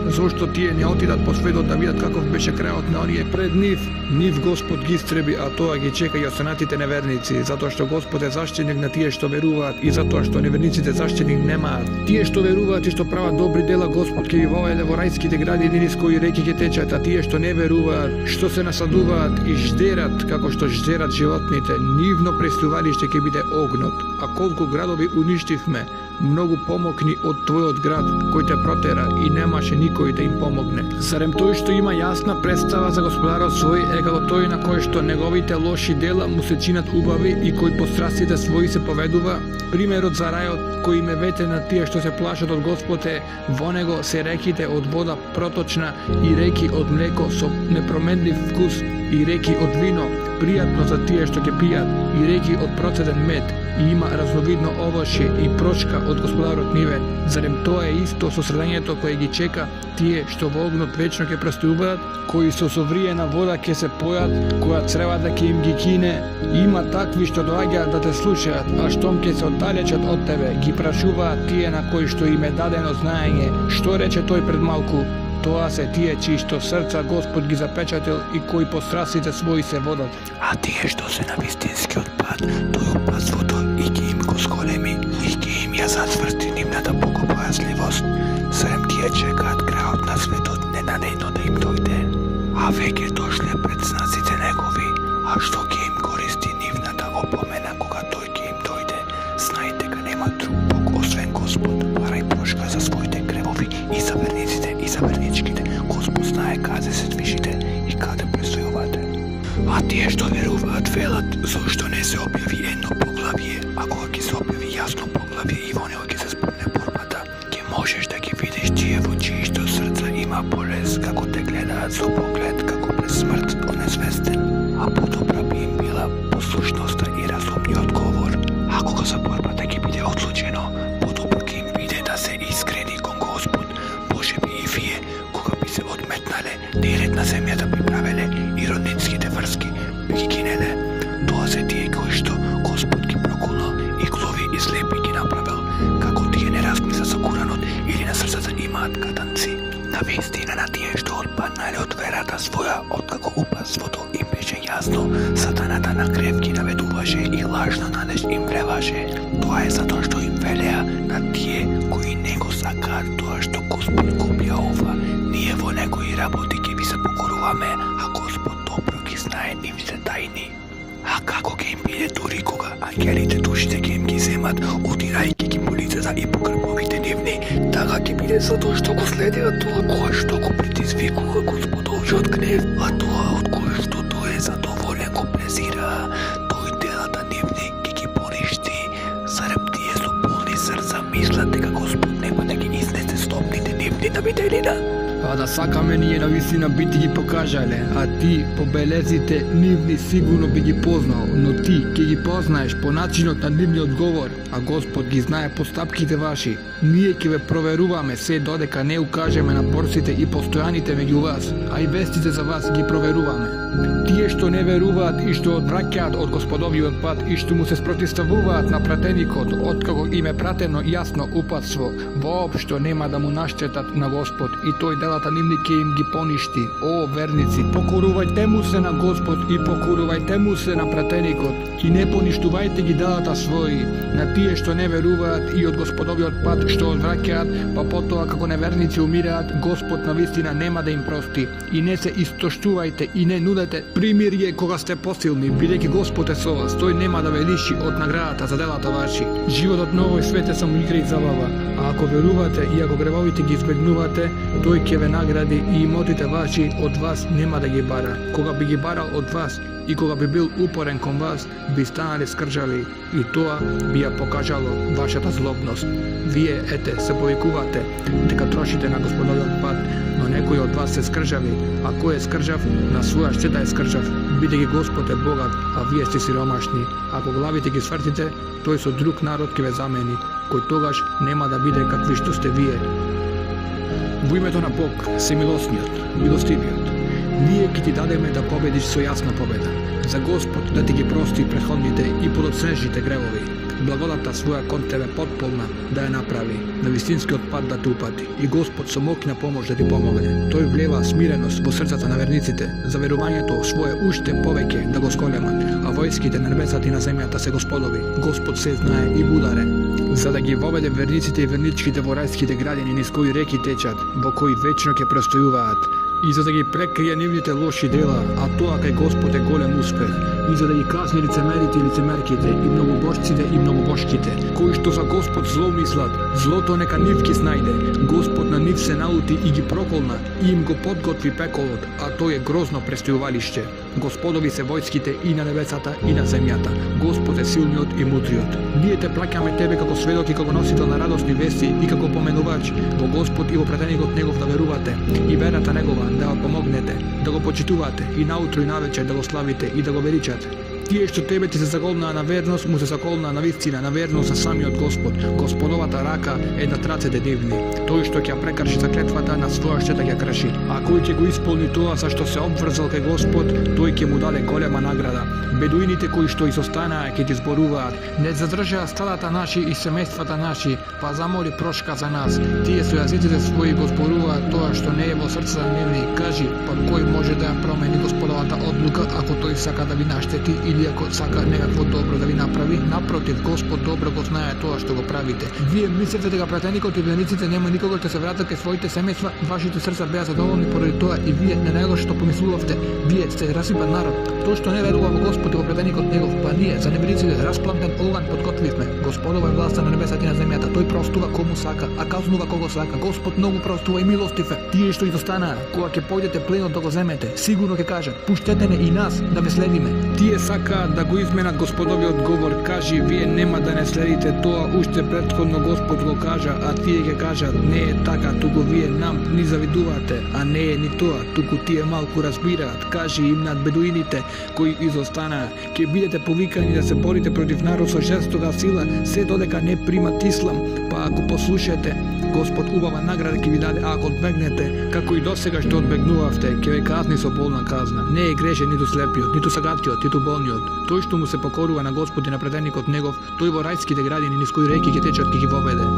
Зошто тие не отидат по светот да видат каков беше крајот на оние пред нив? Нив Господ ги истреби, а тоа ги чека и останатите неверници, затоа што Господ е заштитник на тие што веруваат и затоа што неверниците заштитник немаат. Тие што веруваат и што прават добри дела, Господ ќе ги воведе во рајските градини низ кои реки ќе течат, а тие што не веруваат, што се насадуваат и ждерат како што ждерат животните, нивно престојалиште ќе биде огнот. А колку градови уништивме, многу помокни од твојот град, кој те протера и немаше никој да им помогне. Зарем тој што има јасна представа за Господарот свој е како тој на кој што неговите лоши дела му се чинат убави и кој по страстите своји се поведува? Примерот за рајот кој им е ветен на тие што се плашат од Господ е: во него се реките од вода проточна и реки од млеко со непроменлив вкус и реки од вино, пријатно за тие што ќе пијат, и реки од процеден мед, и има разновидно овошје и прочка од Господарот нивен. Зарем тоа е исто со средањето кое ги чека тие што во огнот вечно ќе престојуваат, кои со совриена вода ќе се појат, која цревата ќе им ги кине? Има такви што доаѓаат да те слушаат, а штом ќе се оддалечат од тебе, ги прашуваат тие на кои што им е дадено знаење: што рече тој пред малку? Тоа се тие чии што срца Господ ги запечатил и кои по страстите своји се водат. А тие што се на вистинскиот пат, тој упатството и ќе им го сколеми, и ќе им ја зацврсти нивната богобојазливост. Зарем тие чекаат крајот на светот ненадејно да им дојде, а веќе дошле пред знаците негови, а што ќе им користи нивната опомена кога тој ќе им дојде? Знај дека нема друг Бог освен Господ, барај прошка за своите гревови и за верниците и за верничките. Господ знае каде се движите и каде престојувате. А тие што веруваат велат: зошто не се објави едно поглавие, а кога ќе се објави јасно поглавие и во него ќе се спомне борбата, ќе можеш да ги видиш тие во чии што срца има болест, како те гледаат со поглед како през смрт онезвестен, а подобра би им била послушноста и разумниот говор. А кога за борбата ќе биде одлучено, подобро ќе им биде да се искрени кон Господ. Може би и вие, кога би се одметнале, неред на земјата би правеле и роднинските врски би ги кинеле. Тоа се тие кои што Господ ги прокулнал и глови и слепи ги направил, како тие не размисла за Куранот или на срцата имаат катанци. На вистина на тие што отпаднале од верата своја, откако упатството им беше јасно, сатаната на грев ги наведуваше и лажна надеж им вреваше. Тоа е затоа што им велеа на тие кои не го сакаат тоа што Господ го објавува: ние во некои работи ќе ви се покоруваме, а Господ добро ги знае нивните тајни. А како ќе им биде дури кога ангелите душите ќе им ги ги земат, утирајќи ги по лицата и по грбовите нивни. Така ќе биде затоа што го следеа тоа кое што го предизвикува Господовиот гнев, а тоа од кое што тој е задоволен го презира. Тој делата нивни ќе ги поништи. Зарем тие со полни срца мислат дека Господ нема да ги изнесе стопните нивни на виделина? А да сакаме ние навистина би ти ги покажале, а ти по белезите нивни сигурно би ги познал, но ти ќе ги познаеш по начинот на нивниот говор, а Господ ги знае постапките ваши. Ние ќе ве проверуваме се додека не укажеме на борците и постојаните меѓу вас, а и вестите за вас ги проверуваме. Тие што не веруваат и што одвраќаат од Господовиот пат и што му се спротивставуваат на пратеникот, откако им е пратено јасно упатство, воопшто нема да му наштетат на Господ и тој делата нивни ќе им ги поништи. О, верници, покорувајте му се на Господ и покорувајте му се на пратеникот и не поништувајте ги делата своји на тие што не веруваат и од Господовиот пат што одвраќаат, па потоа како неверници умираат, Господ навистина нема да им прости. И не се истоштувајте и не нудете примирие кога сте посилни, бидејќи Господ е со вас, тој нема да ве лиши од наградата за делата ваши. Животот на овој свет е само игра и забава, а ако верувате и ако гревовите ги избегнувате, тој ќе ве награди и имотите ваши од вас нема да ги бара. Кога би ги барал од вас и кога би бил упорен кон вас, би станале скржави и тоа би ја покажало вашата злобност. Вие, ете, се повикувате дека трошите на Господовиот пат, но некој од вас се скржави, а кој е скржав, на своја штета е скржав, бидејќи Господ е богат, а вие сте сиромашни. Ако главите ги свртите, тој со друг народ ќе ве замени, кој тогаш нема да биде какви што сте вие. Во името на Бог, семилосниот, милостивиот, ние ќе ти дадеме да победиш со јасна победа. За Господ да ти ги прости претходните и подоцнежите гревови. Благодата своја кон тебе потполна да ја направи, на вистинскиот пат да те упати. И Господ со моќна помош да ти помогне. Тој влева смиреност во срцата на верниците, за верувањето свое уште повеќе да го сколемат, а војските на небесата и на земјата се Господови. Господ се знае и бударе. За да ги воведе верниците и верничките во рајските градини низ кои реки течат, во кои вечно ќе престојуваат, и за да ги прекрие нивните лоши дела, а тоа кај Господ е голем успех, и за да ги казни лицемерите и лицемерките, и многобожците и многобожките, кои што за Господ зло мислат, злото нека нив ги снајде. Господ на нив се наути и ги проколна, и им го подготви пеколот, а тој е грозно престојувалиште. Господови се војските и на небесата и на земјата. Господ е силниот и мудриот. Ние те плаќаме тебе како сведок и како носител на радосни вести и како поменувач во Господ и во пратеникот негов да верувате и верата негова да ја помогнете, да го почитувате и наутро и навечер да го славите и да го величате. Тие што тебе ти се заколнаа на верност, му се заколнаа на вистина, на верност за самиот Господ. Господовата рака е над рацете нивни. Тој што ќе прекрши заклетвата на своја штета ќе крши. А кој ќе го исполни тоа за што се обврзал кај Господ, тој ќе му даде голема награда. Бедуините кои што изостанаа ќе ти зборуваат: не задржаа стадата наши и семејствата наши, па замоли прошка за нас. Тие со јазиците своји го зборуваат тоа што не е во срцата нивни. Кажи, па кој може да ја промени Господовата одлука ако тој сака да ви наштети или ако сака некакво добро да ви направи? Напротив, Господ добро го знае тоа што го правите. Вие мислите дека пратеникот и верниците нема никога ќе се вратат кај своите семејства, вашите срца беа задоволни поради тоа и вие на него што помислувавте. Вие сте расипан народ. Тој што не верува во Господ и во пратеникот негов, па ние за небедиците распламтен оган подготвивме. Господова е власта на небесата и на земјата. Тој простува кому сака, а казнува кого сака. Господ многу простува и милостив е. Тие што изостанаа, кога ќе појдете пленот да го земете, сигурно ќе кажат: пуштете не и нас да ве следиме. Тие сакаат да го изменат Господовиот говор. Кажи, вие нема да не следите тоа, уште претходно Господ го кажа, а тие ќе кажат: не е така, туку вие нам ни завидувате, а не е ни тоа, туку тие малку разбираат. Кажи им над бедуините кои изостанаа: ќе бидете повикани да се борите против народ со жестока сила, се додека не примат ислам, па ако послушате, Господ убава награда ќе ви даде, а ако одбегнете, како и досега што одбегнувавте, ќе ве казни со болна казна. Не е грешен ниту слепиот, ниту сагатиот, ниту болниот. Тој што му се покорува на Господ и на пратеникот негов, тој во рајските градини низ кои реки ќе течат ќе ги воведе.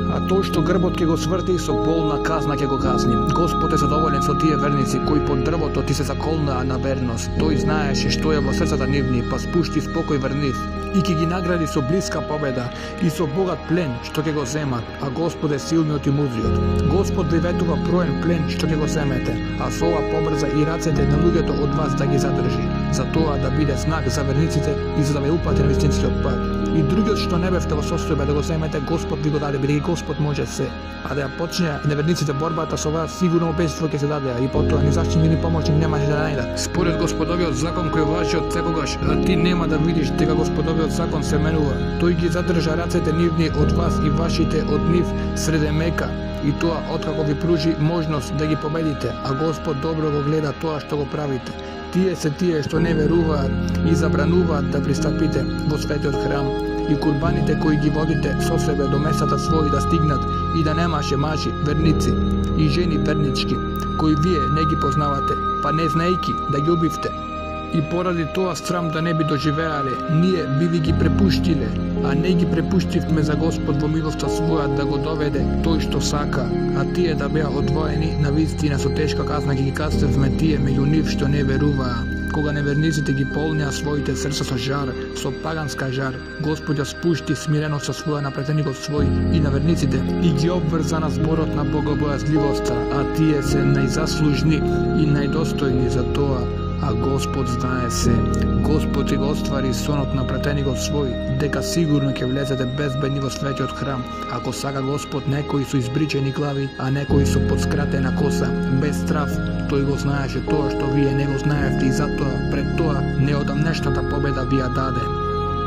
А тој што грбот ќе го сврти, со болна казна ќе го казни. Господ е задоволен со тие верници кои под дрвото ти се заколнаа на верност. Тој знаеше што е во срцата нивни, па спушти спокој врз нив и ќе ги награди со блиска победа и со богат плен што ќе го земат, а Господ е силниот и мудриот. Господ ви ветува броен плен што ќе го земете, а со ова побрза и рацете на луѓето од вас да ги задржи, за тоа да биде знак за верниците и за да ве упати на вистинскиот пат. И другиот што не бевте во состојба да го земете, Господ ви го даде, бидејќи Господ може се. А да ја почне неверниците борбата со вас, сигурно убедство ќе се даде, и потоа ни заштитни ни помоќник немаше да најдат. Според Господовиот закон кој важи од секогаш, а ти нема да видиш дека Господовиот закон се менува. Тој ги задржа рацете нивни од вас и вашите од нив среде мека. И тоа откако ви пружи можност да ги победите, а Господ добро го гледа тоа што го правите. Тие се тие што не веруваат и забрануваат да пристапите во светиот храм и курбаните кои ги водите со себе до местата своји да стигнат и да немаше мажи верници и жени вернички кои вие не ги познавате, па не знаејки да ги убивте. И поради тоа срам да не би доживеале, ние би ви ги препуштиле, а не ги препуштивме за Господ во милоста своја да го доведе тој што сака, а тие да беа одвоени на вистина со тешка казна ги кастевме тие меѓу нив што не веруваа. Кога неверниците ги полнеа своите срца со жар, со паганска жар, Господ ја спушти смирено со своја на претеникот свој и на верниците и ги обврза на зборот на богобојазливоста, а тие се најзаслужни и најдостојни за тоа. А Господ знае се. Господ ќе го оствари сонот на претеникот свој, дека сигурно ќе влезете безбедни во светиот храм, ако сака Господ некои со избричени глави, а некои со подскратена коса, без страф. Тој го знаеше тоа што вие не го знаевте и затоа пред тоа неодамнешната победа ви ја даде.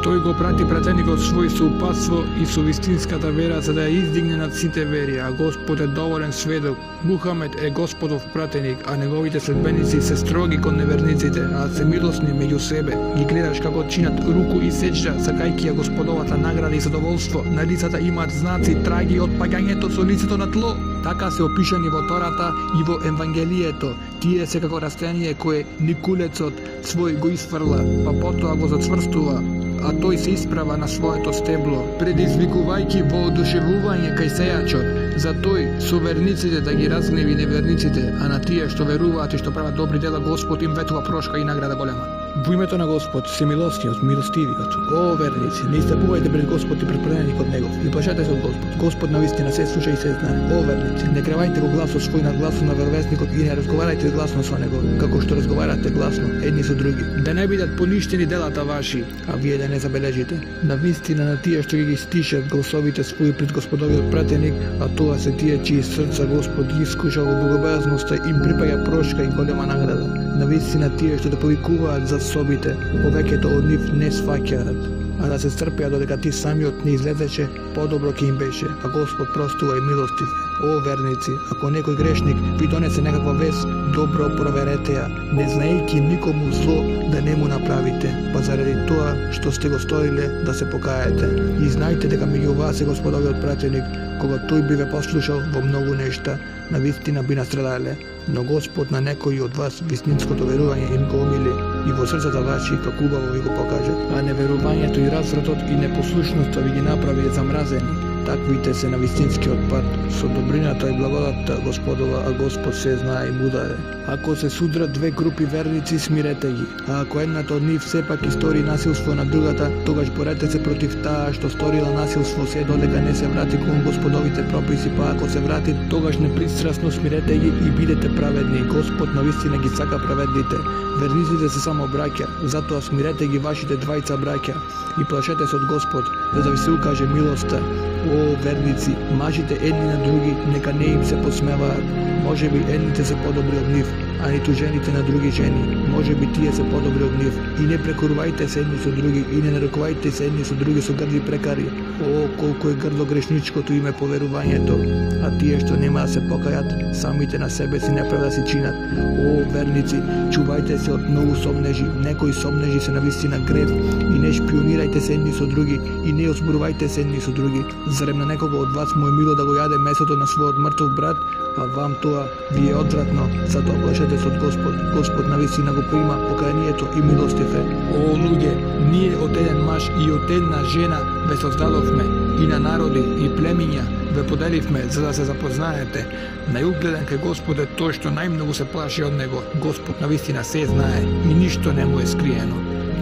Тој го прати претеникот свој со упатство и со вистинската вера за да ја издигне над сите вери, а Господ е доволен сведок. Мухамед е Господов пратеник, а неговите следбеници се строги кон неверниците, а се милосни меѓу себе. Ги гледаш како чинат руку и сечја, сакајќи ја Господовата награда и задоволство. На лицата имаат знаци, траги од паѓањето со лицето на тло. Така се опишани во Тората и во Евангелието. Тие се како растение кое никулецот свој го изфрла, па потоа го зацврстува, а тој се исправа на своето стебло, предизвикувајќи воодушевување кај сејачот. За тој со верниците да ги разгневи неверниците, а на тие што веруваат и што прават добри дела, Господ им ветува прошка и награда голема. Во името на Господ, семилосниот, милостивиот, о верници, не истапувајте пред Господ и пред претеникот негов, и плашете се од Господ. Господ навистина се слуша и се знае. О верници, не кревајте го гласот свој над гласот на веровесникот и не разговарајте гласно со него, како што разговарате гласно едни со други. Да не бидат поништени делата ваши, а вие да не забележите. Навистина на тие што ги стишат гласовите своји пред Господовиот пратеник, а тоа се тие чии срца Господ ги искушал во богобојазноста, им припаѓа прошка и голема награда. Навистина тие што да повикуваат за собите, повеќето од нив не сваќаат, а да се стрпеа додека ти самиот не излезеше, подобро ќе им беше, а Господ простува и милостив. О верници, ако некој грешник ви донесе некаква вест, добро проверете ја, не знаејќи никому зло да не му направите, па заради тоа што сте го сториле да се покаете. И знајте дека меѓу вас е Господовиот пратеник, кога тој би ве послушал во многу нешта, навистина би настрадале, но Господ на некои од вас вистинското верување им го умили и во срцата ваши како убаво ви го покаже, а неверувањето и развратот и непослушноста ви ги направи замразени. Таквите се на вистинскиот пат, со добрината и благодатта Господова, а Господ се знае и му даде. Ако се судрат две групи верници, смирете ги, а ако едната од нив сепак истори насилство на другата, тогаш борете се против таа што сторила насилство се додека не се врати кон Господовите прописи, па ако се врати, тогаш непристрасно смирете ги и бидете праведни. Господ навистина ги сака праведните. Верниците се само браќа, затоа смирете ги вашите двајца браќа и плашете се од Господ, за да ви се укаже милоста. О верници, мажите едни на други, нека не им се посмеваат. Може би едните се подобри од нив, а ниту жените на други жени. Може би тие се подобри од нив. И не прекорувајте се едни со други, и не нарекувајте се едни со други со грди прекари. О, колку е грдо грешничкото име поверувањето, а тие што нема да се покајат, самите на себе си неправда си чинат. О, верници, чувајте се од многу сомнежи, некои сомнежи се навистина грев, и не шпионирајте се едни со други, и не озборувајте се едни со други. Зарем на некого од вас му е мило да го јаде месото на својот мртов брат, а вам тоа ви е одвратно, затоа плашете се од Господ. Господ навистина го прима покајанието и милостив е. О, луѓе, ние од еден маж и од една жена ве создадовме, и на народи и племиња ве поделивме за да се запознаете. Најугледен кај Господ е тој што најмногу се плаши од него. Господ навистина се знае и ништо не му е скриено.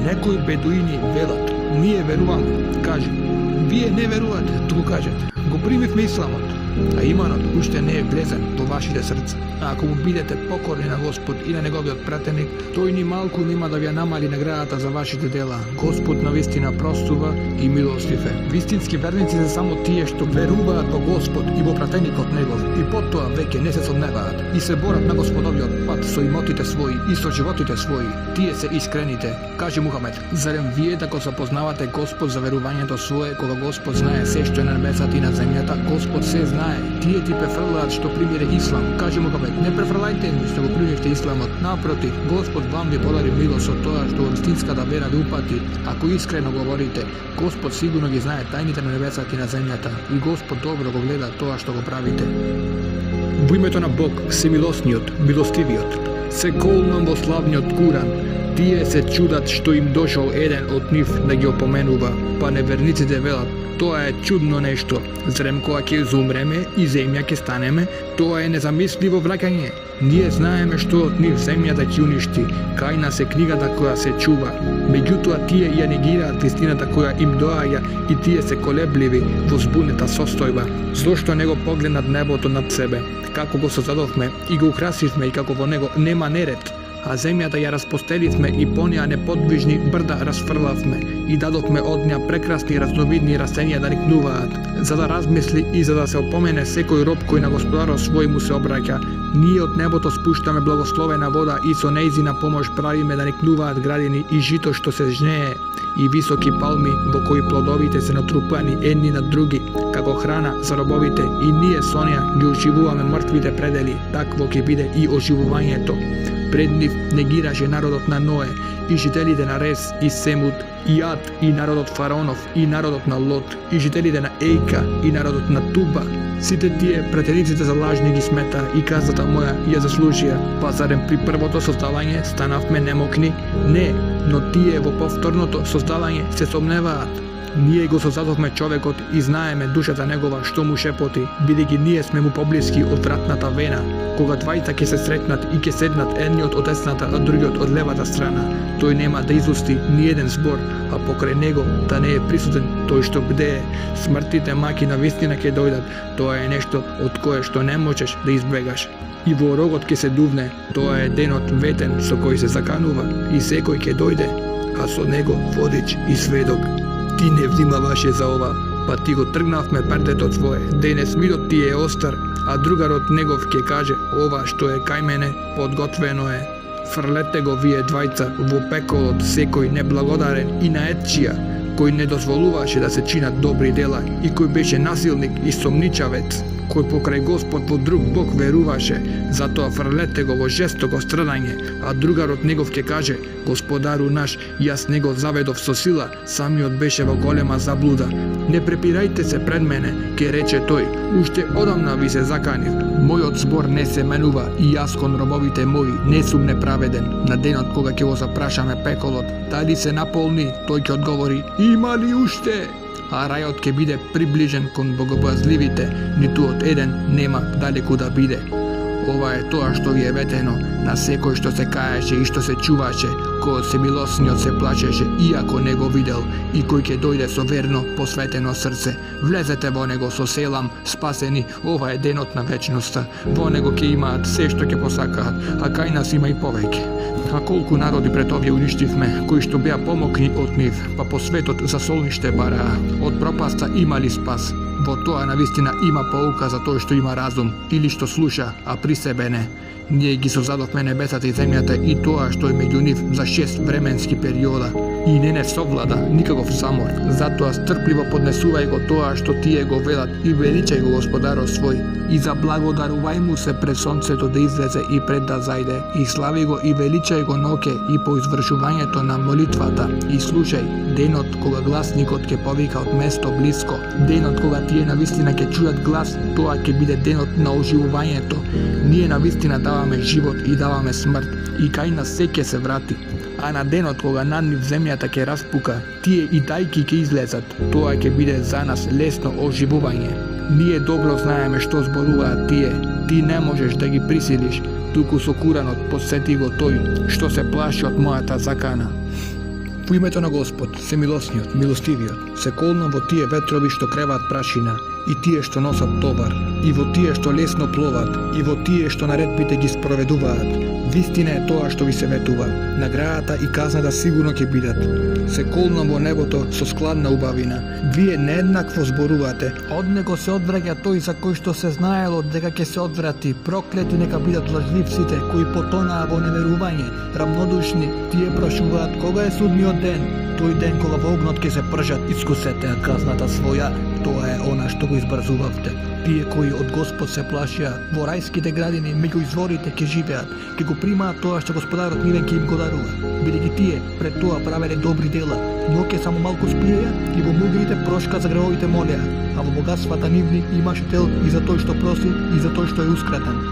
Некои бедуини велат: ние веруваме, кажи. Вие не верувате, туку кажете. го примивме исламот, а иманот уште не е влезен во вашите срца. А ако му бидете покорни на Господ и на неговиот пратеник, тој ни малку нема да ви ја намали наградата за вашите дела. Господ навистина простува и милостив е. Вистински верници се само тие што веруваат во Господ и во пратеникот негов, и потоа веќе не се сомневаат и се борат на Господовиот пат со имотите своји и со животите своји. Тие се искрените. Каже Мухамед: зарем вие дека запознавате Господ за верувањето свое, кога Господ знае се што е на небесата и на земјата? Господ се знае. Тие ти префрлаат што примире ислам. Каже Мухамед: не префрлајте ни што го примивте исламот. Напротив, Господ вам ви подари милост со тоа што во вистинската вера ви упати. Ако искрено говорите, Господ сигурно ги знае тајните на небесата и на земјата, и Господ добро го гледа тоа што го правите. Во името на Бог, Всемилосниот, Милостивиот, се колнам во славниот Куран. Тие се чудат што им дошол еден од нив да ги опоменува, па неверниците велат: тоа е чудно нешто. Зарем кога ќе изумреме и земја ќе станеме, тоа е незамисливо враќање. Ние знаеме што од нив земјата ќе уништи, кај нас е книгата која се чува. Меѓутоа тие ја негираат вистината која им доаѓа и тие се колебливи во збунета состојба. Зошто не го погледнат небото над себе, како го создадовме и го украсивме и како во него нема неред, а земјата ја распостеливме и по неа неподвижни брда расфрлавме и дадовме од неа прекрасни разновидни растенија да никнуваат, за да размисли и за да се опомене секој роб кој на Господарот свој му се обраќа. Ние од небото спуштаме благословена вода и со нејзина помош правиме да никнуваат градини и жито што се жнее и високи палми во кои плодовите се натрупани едни на други, како храна за робовите, и ние со неа ги оживуваме мртвите предели, такво ќе биде и оживувањето. Пред нив негираше народот на Ное и жителите на Рес и Семут, и Ад и народот Фараонов и народот на Лот и жителите на Ејка и народот на Туба. Сите тие претениците за лажни ги смета и казата моја ја заслужија. Па зарем при првото создавање станавме немокни? Не, но тие во повторното создавање се сомневаат. Ние го создадовме човекот и знаеме душата негова што му шепоти, бидејќи ние сме му поблиски од вратната вена. Кога двајца ќе се сретнат и ќе седнат едниот од десната, а другиот од левата страна, тој нема да изусти ни еден збор, а покрај него да не е присутен тој што бдее. Смртните маки на вистина ќе дојдат, тоа е нешто од кое што не можеш да избегаш. И во рогот ќе се дувне, тоа е денот ветен со кој се заканува, и секој ќе дојде, а со него водич и сведок. Ти не внимаваше за ова, па ти го тргнавме пердето твое. Денес мирот ти е остар, а другарот негов ќе каже: ова што е кај мене, подготвено е. Фрлете го вие двајца во пеколот секој неблагодарен и наетчија, кој не дозволуваше да се чинат добри дела и кој беше насилник и сомничавец, кој покрај Господ во друг Бог веруваше, затоа фрлете го во жестоко страдање, а другарот негов ќе каже: Господару наш, јас него заведов со сила, самиот беше во голема заблуда. Не препирајте се пред мене, ке рече тој, уште одамна ви се заканив. Мојот збор не се менува и јас кон робовите мои не сум неправеден. На денот кога ќе го запрашаме пеколот, дали се наполни, тој ќе одговори: има ли уште? А рајот ќе биде приближен кон богобојазливите, ниту од еден нема далеку да биде. Ова е тоа што ви е ветено на секој што се каеше и што се чуваше, кој Всемилосниот се плачеше, иако не го видел, и кој ќе дојде со верно, посветено срце. Влезете во него со селам, спасени, ова е денот на вечноста. Во него ќе имаат се што ќе посакаат, а кај нас има и повеќе. А колку народи пред овие уништивме, кои што беа помокни од нив, па по светот за солниште бараа. Од пропаста има ли спас? Во тоа навистина има поука за тој што има разум или што слуша, а при себе не. Ние ги создадовме небесата и земјата и тоа што е меѓу нив за 6 временски периода. И не совлада никаков замор. Затоа стрпливо поднесувај го тоа што тие го велат и величај го Господарот свој. И заблагодарувај му се пред сонцето да излезе и пред да зајде. И слави го и величај го ноќе и по извршувањето на молитвата. И слушај, денот кога гласникот ќе повика од место блиско, денот кога тие навистина ќе чујат глас, тоа ќе биде денот на оживувањето. Ние навистина даваме живот и даваме смрт, и кај нас се ќе се врати. А на денот кога над нив земјата ќе распука, тие и тајки ќе излезат, тоа ќе биде за нас лесно оживување. Ние добро знаеме што зборуваат тие, ти не можеш да ги присилиш, туку со Куранот подсети го тој што се плаши од мојата закана. Во името на Господ, Всемилосниот, Милостивиот, се колнам во тие ветрови што креваат прашина и тие што носат товар, и во тие што лесно пловат, и во тие што наредбите ги спроведуваат. Вистина е тоа што ви се ветува. Наградата и казната сигурно ќе бидат. Се колнам во небото со складна убавина. Вие нееднакво зборувате. Од него се одвраќа тој за кој што се знаело дека ќе се одврати. Проклети нека бидат лажливците кои потонаа во неверување. Рамнодушни, тие прашуваат кога е судниот ден. Тој ден кога во огнот ќе се пржат искусете, а казната своја, тоа е она што го избрзувавте. Тие кои од Господ се плашија, во рајските градини меѓу изворите ќе живеат, ќе го примаат тоа што Господарот нивен ќе им го дарува. Бидејќи тие пред тоа правеле добри дела, но ќе само малку спиеја и во мудрите прошка за гревовите молеа, а во богатствата нивни имаше тел и за тој што проси и за тој што е ускратен.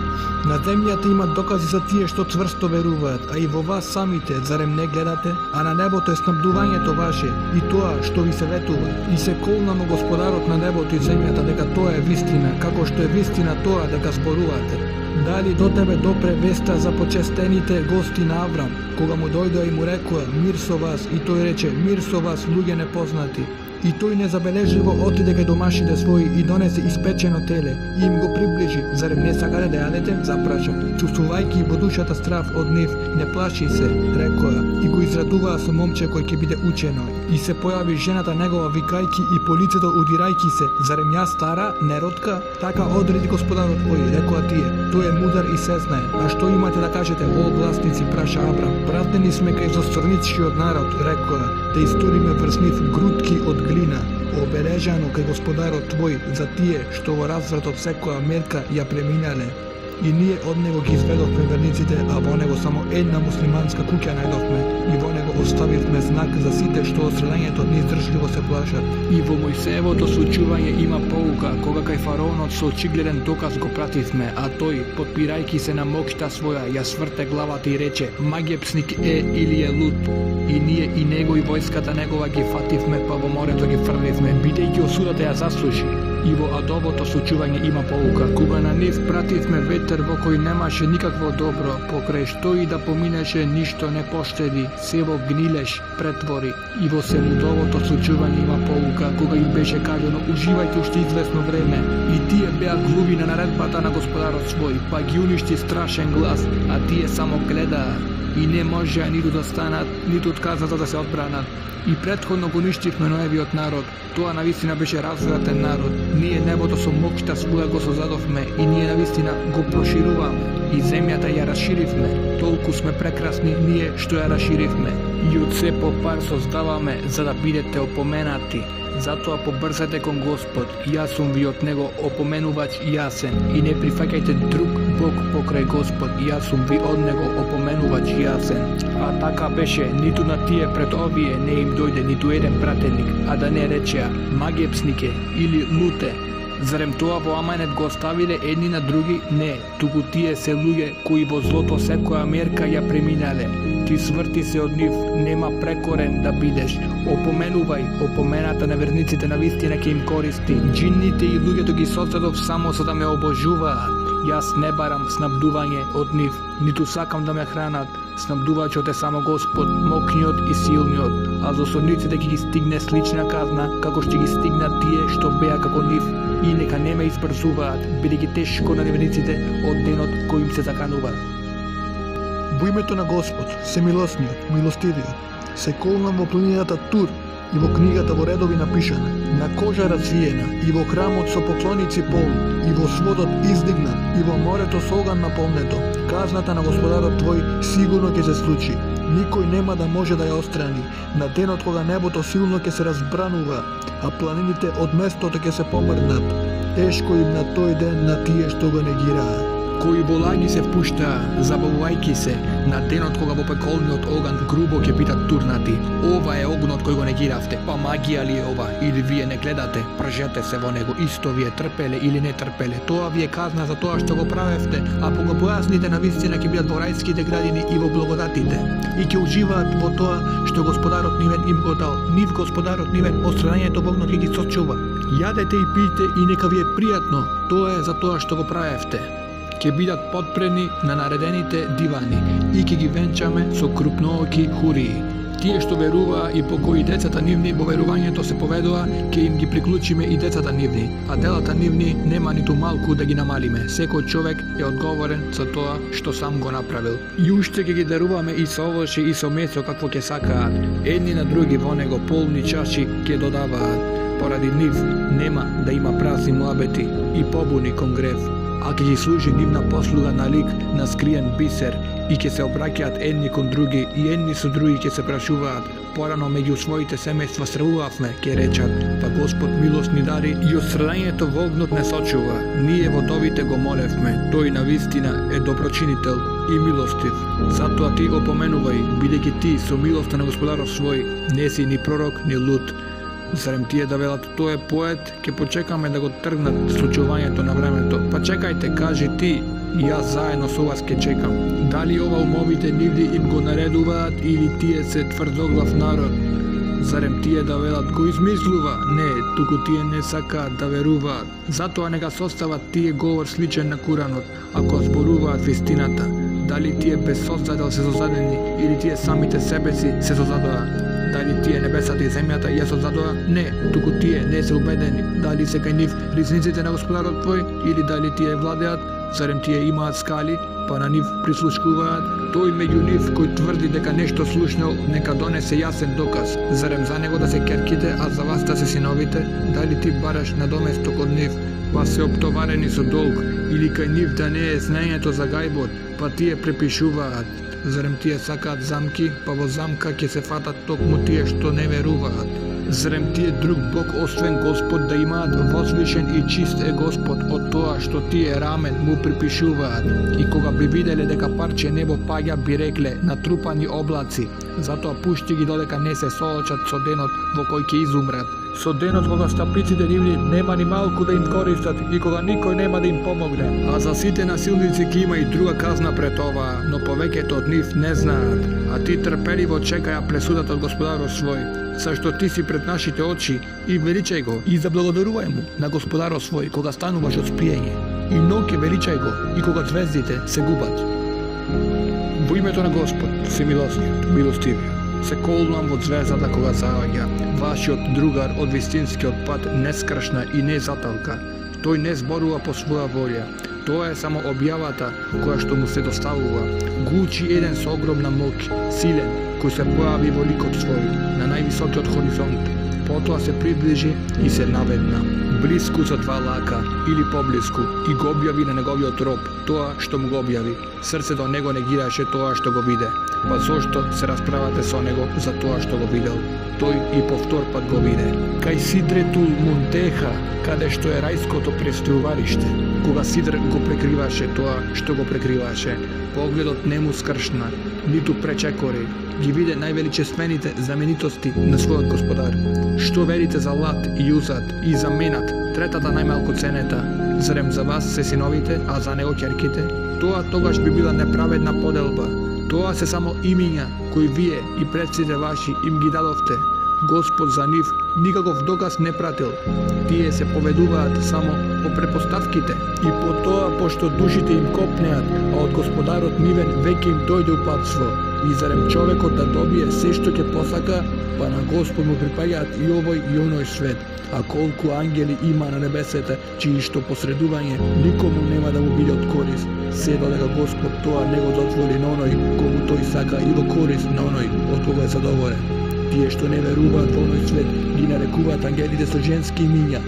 На земјата има докази за тие што цврсто веруваат, а и во вас самите, зарем не гледате, а на небото е снабдувањето ваше и тоа што ви се ветува. И се колнам Господарот на небото и земјата дека тоа е вистина, како што е вистина тоа дека зборувате. Дали до тебе допре веста за почестените гости на Аврам, кога му дојдоа и му рекоа мир со вас, и тој рече мир со вас, луѓе непознати. И тој незабележливо отиде кај домашите своји и донесе испечено теле и им го приближи. Зарем не сакате да јадете? Запраша. Чувствувајќи во душата страф од нив, не плаши се, рекоа, и го израдуваа со момче кој ќе биде учено. И се појави жената негова викајки и по лицето удирајки се. Зарем ја стара, неродка? Така одреди Господарот твој, рекоа тие. Тој е мудар и се знае. А што имате да кажете, о гласници, праша Аврам? Пратени сме кај зосторничкиот народ, рекоа, да историме врз нив грудки од глина, обележано кај Господарот твој за тие што во развратот секоја мерка ја преминале. И ние од него ги изведовме верниците, а во него само една муслиманска куќа најдовме, и во него оставивме знак за сите што од средањето неиздржливо се плашат. И во Мојсеевото случување има поука, кога кај фараонот со очигледен доказ го пративме, а тој, подпирајќи се на моќта своја, ја сврте главата и рече, магепсник е или е лут. И ние и него и војската негова ги фативме, па во морето ги фрливме, бидејќи осудата ја заслужи. И во Адовото случување има поука, кога на нив пративме ветер во кој немаше никакво добро, покрај што и да поминеше ништо не поштеди, се во гнилеш претвори. И во Семудовото случување има поука, кога им беше кажано уживајте уште известно време. И тие беа глуби на наредбата на Господарот свој, па ги уништи страшен глас, а тие само гледаа и не можеа ниту да станат, ниту од казната да се одбранат. И претходно го уништивме Ноевиот народ, тоа навистина беше развратен народ. Ние небото со моќта своја го создадовме и ние навистина го прошируваме и земјата ја расширивме. Толку сме прекрасни ние што ја расширивме. И од се по пар создаваме за да бидете опоменати. Затоа побрзете кон Господ, јас сум ви од него опоменувач јасен, и не прифаќајте друг Бог покрај Господ, јас сум ви од него опоменувач јасен. А така беше, ниту на тие пред овие не им дојде ниту еден пратеник, а да не речеа магепснике или луте. Зарем тоа во аманет го оставиле едни на други? Не, туку тие се луѓе кои во злото секоја мерка ја преминале. Ти сврти се од нив, нема прекорен да бидеш. Опоменувај, опомената на верниците на вистина ќе им користи. Джинните и луѓето ги создадов само за да ме обожуваат. Јас не барам снабдување од нив, ниту сакам да ме хранат. Снабдувачот е само Господ, мокниот и силниот, а злосторниците ќе ги стигне слична казна, како што ги стигнат тие што беа како нив, и нека не ме испрсуваат, бидејќи тешко на неверниците од денот кој им се заканува. Во името на Господ, семилосниот, милостивиот, се колнам во планината Тур и во книгата во редови напишана, на кожа развиена, и во храмот со поклоници полн, и во сводот издигнат, и во морето со оган наполнето. Казната на Господарот твој сигурно ќе се случи. Никој нема да може да ја острани. На денот кога небото силно ќе се разбранува, а планините од местото ќе се помрднат. Тешко им на тој ден на тие што го негираат. Кои во лаги се впуштаа, забавувајќи се, на денот кога во пеколниот оган грубо ќе бидат турнати. Ова е огнот кој го негиравте, па магија ли е ова? Или вие не гледате, пржете се во него, исто вие трпеле или не трпеле. Тоа ви е казна за тоа што го правевте, а по го појасните на вистина ќе бидат во рајските градини и во благодатите. И ќе уживаат во тоа што Господарот нивен им го дал. Нив Господарот нивен од страдањето во огнот ќе ги сочува. Јадете и пијте и нека ви е пријатно. Тоа е за тоа што го правевте. Ќе бидат подпрени на наредените дивани и ќе ги венчаме со крупнооки хурии. Тие што веруваа и по кои децата нивни во верувањето се поведува, ќе им ги приклучиме и децата нивни, а делата нивни нема ниту малку да ги намалиме. Секој човек е одговорен за тоа што сам го направил. И уште ќе ги даруваме и со овошје и со месо какво ќе сакаат. Едни на други во него полни чаши ќе додаваат. Поради нив нема да има празни муабети и побуни кон грев, а ќе ги служи нивна послуга на лик на скриен бисер и ќе се обраќаат едни кон други и едни со други ќе се прашуваат. Порано меѓу своите семејства стравувавме, ќе речат, па Господ милост ни дари и од страдањето во огнот не сочува. Ние водовите го молевме, тој навистина е доброчинител и милостив. Затоа ти опоменувај, бидејќи ти со милоста на Господарот свој не си ни пророк ни луд. Зарем тие да велат тој е поет, ќе почекаме да го тргнат случувањето на времето. Па чекајте, кажи ти, и јас заедно со вас ќе чекам. Дали ова умовите нивни им го наредуваат или тие се тврдоглав народ? Зарем тие да велат го измислува? Не, туку тие не сакаат да веруваат. Затоа нека состават тие говор сличен на Куранот, ако зборуваат вистината. Дали тие без создател се создадени или тие самите себе си се создадоа? Дали тие небесата и земјата ја создадоа? Не, туку тие не се убедени. Дали се кај нив ризниците на Господарот твој или дали тие владеат? Зарем тие имаат скали, па на нив прислушкуваат? Тој меѓу нив кој тврди дека нешто слушнал, нека донесе јасен доказ. Зарем за него да се керките, а за вас да се синовите? Дали ти бараш надоместок од нив, па се оптоварени со долг, или кај нив да не е знаењето за гајбот, па тие препишуваат? Зарем тие сакаат замки, па во замка ќе се фатат токму тие што не веруваат? Зарем тие друг Бог освен Господ да имаат? Возвишен и чист е Господ од тоа што тие рамен му припишуваат. И кога би виделе дека парче небо паѓа, би рекле натрупани облаци. Затоа пушти ги додека не се соочат со денот во кој ќе изумрат. Со денот кога стапиците нивни нема ни малку да им користат и кога никој нема да им помогне. А за сите насилници ќе има и друга казна пред оваа, но повеќето од нив не знаат. А ти трпеливо чекаја пресудата од Господарот свој. Зашто ти си пред нашите очи и величај го и заблагодарувај му на Господарот свој кога стануваш од спиење. И ноќе величај го и кога звездите се губат. Во името на Господ, всемилосниот, милостивиот, се колнам во звездата кога заоѓа. Вашиот другар од вистинскиот пат не скршна и не заталка. Тој не зборува по своја волја. Тоа е само објавата која што му се доставува. Гучи еден со огромна моќ, силен, кој се појави во ликот свој, на највисокиот хоризонт. Потоа се приближи и се наведна. Блиску со два лака, или поблиску, и го објави на неговиот роб тоа што му го објави. Срцето него негираше тоа што го виде. Па зошто се расправате со него за тоа што го видел? Тој и повтор пат го виде. Кај Сидретул Мунтеха, каде што е рајското престојувалиште, кога Сидр го прекриваше тоа што го прекриваше, погледот не му скршна, ниту пречекори, ги виде највеличествените знаменитости на својот Господар. Што верите за Лат и Јузат и за Менат, третата најмалку ценета? Зарем за вас се синовите, а за него ќерките? Тоа тогаш би била неправедна поделба. Тоа се само имиња кои вие и предците ваши им ги дадовте. Господ за нив никаков доказ не пратил. Тие се поведуваат само по препоставките и по тоа пошто душите им копнеат, а од Господарот нивен веќе им дојде упатство. И зарем човекот да добие се што ќе посака, па на Господ му припаѓаат и овој и оној свет. А колку ангели има на небесете, чии што посредување никому нема да му биде од корист, се додека Господ тоа не го дозволи на оној кому тој сака и во корист на оној од кога е задоволен. Тие што не веруваат во оној свет ги нарекуваат ангелите со женски имиња,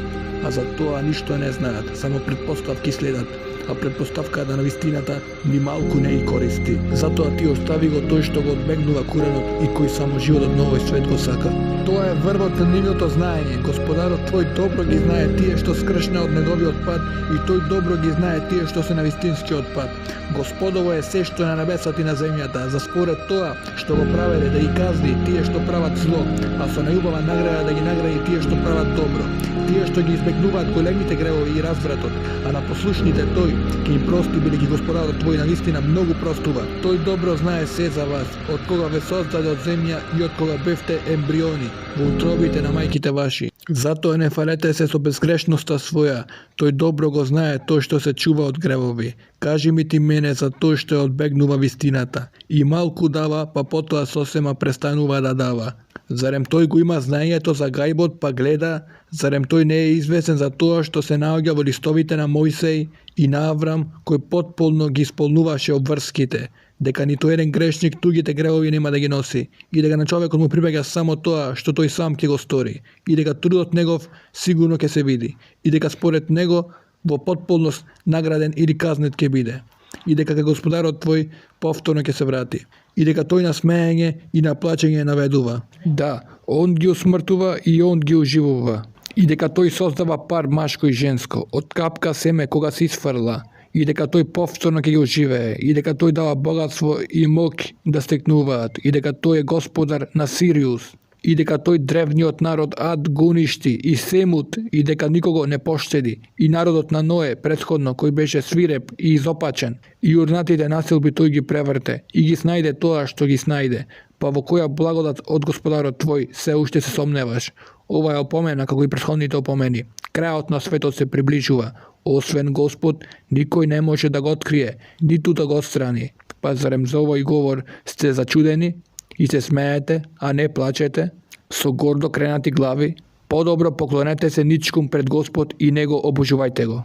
а за тоа ништо не знаат, само предпоставки следат, а предпоставката на вистината ни малку не и користи. Затоа ти остави го тој што го одбегнува Куранот и кој само животот на овој свет го сака. Тоа е врвот на нивното знаење. Господарот твој добро ги знае тие што скршна од неговиот пат и тој добро ги знае тие што се на вистинскиот пат. Господово е се што е на небесата и на земјата, за според тоа што го правеле да ги казни тие што прават зло, а со најубава награда да ги награди тие што прават добро. Тие што ги избегнуваат големите гревови и развратот, а на послушните тој ќе им прости, бидејќи Господарот твој навистина многу простува. Тој добро знае се за вас, од кога ве создаде од земја и од кога бевте ембриони во утробите на мајките ваши. Затоа не фалете се со безгрешноста своја, тој добро го знае тој што се чува од гревови. Кажи ми ти мене за тој што ја одбегнува вистината. И малку дава, па потоа сосема престанува да дава. Зарем тој го има знаењето за гајбот, па гледа? Зарем тој не е известен за тоа што се наоѓа во листовите на Мојсей и на Аврам, кој потполно ги исполнуваше обврските, дека ниту еден грешник тугите гревови нема да ги носи, и дека на човекот му прибега само тоа што тој сам ќе го стори, и дека трудот негов сигурно ќе се види, и дека според него во потполност награден или казнет ќе биде, и дека Господарот твој повторно ќе се врати, и дека тој на смеење и на плачење наведува. Да, он ги усмртува и он ги оживува, и дека тој создава пар машко и женско, од капка семе кога се исфрла, и дека тој повторно ќе ги оживее, и дека тој дава богатство и моќ да стекнуваат, и дека тој е Господар на Сириус, и дека тој древниот народ Ад го уништи, и Семут, и дека никого не поштеди, и народот на Ное претходно кој беше свиреп и изопачен, и урнатите населби тој ги преврте, и ги снајде тоа што ги снајде, па во која благодат од Господарот твој се уште се сомневаш. Ова е опомена како и претходните опомени. Крајот на светот се приближува. Освен Господ, никој не може да го открие, ниту да го отстрани. Па зарем за овој говор сте зачудени и се смеете, а не плачете, со гордо кренати глави? Подобро поклонете се ничкум пред Господ и него обожувајте го.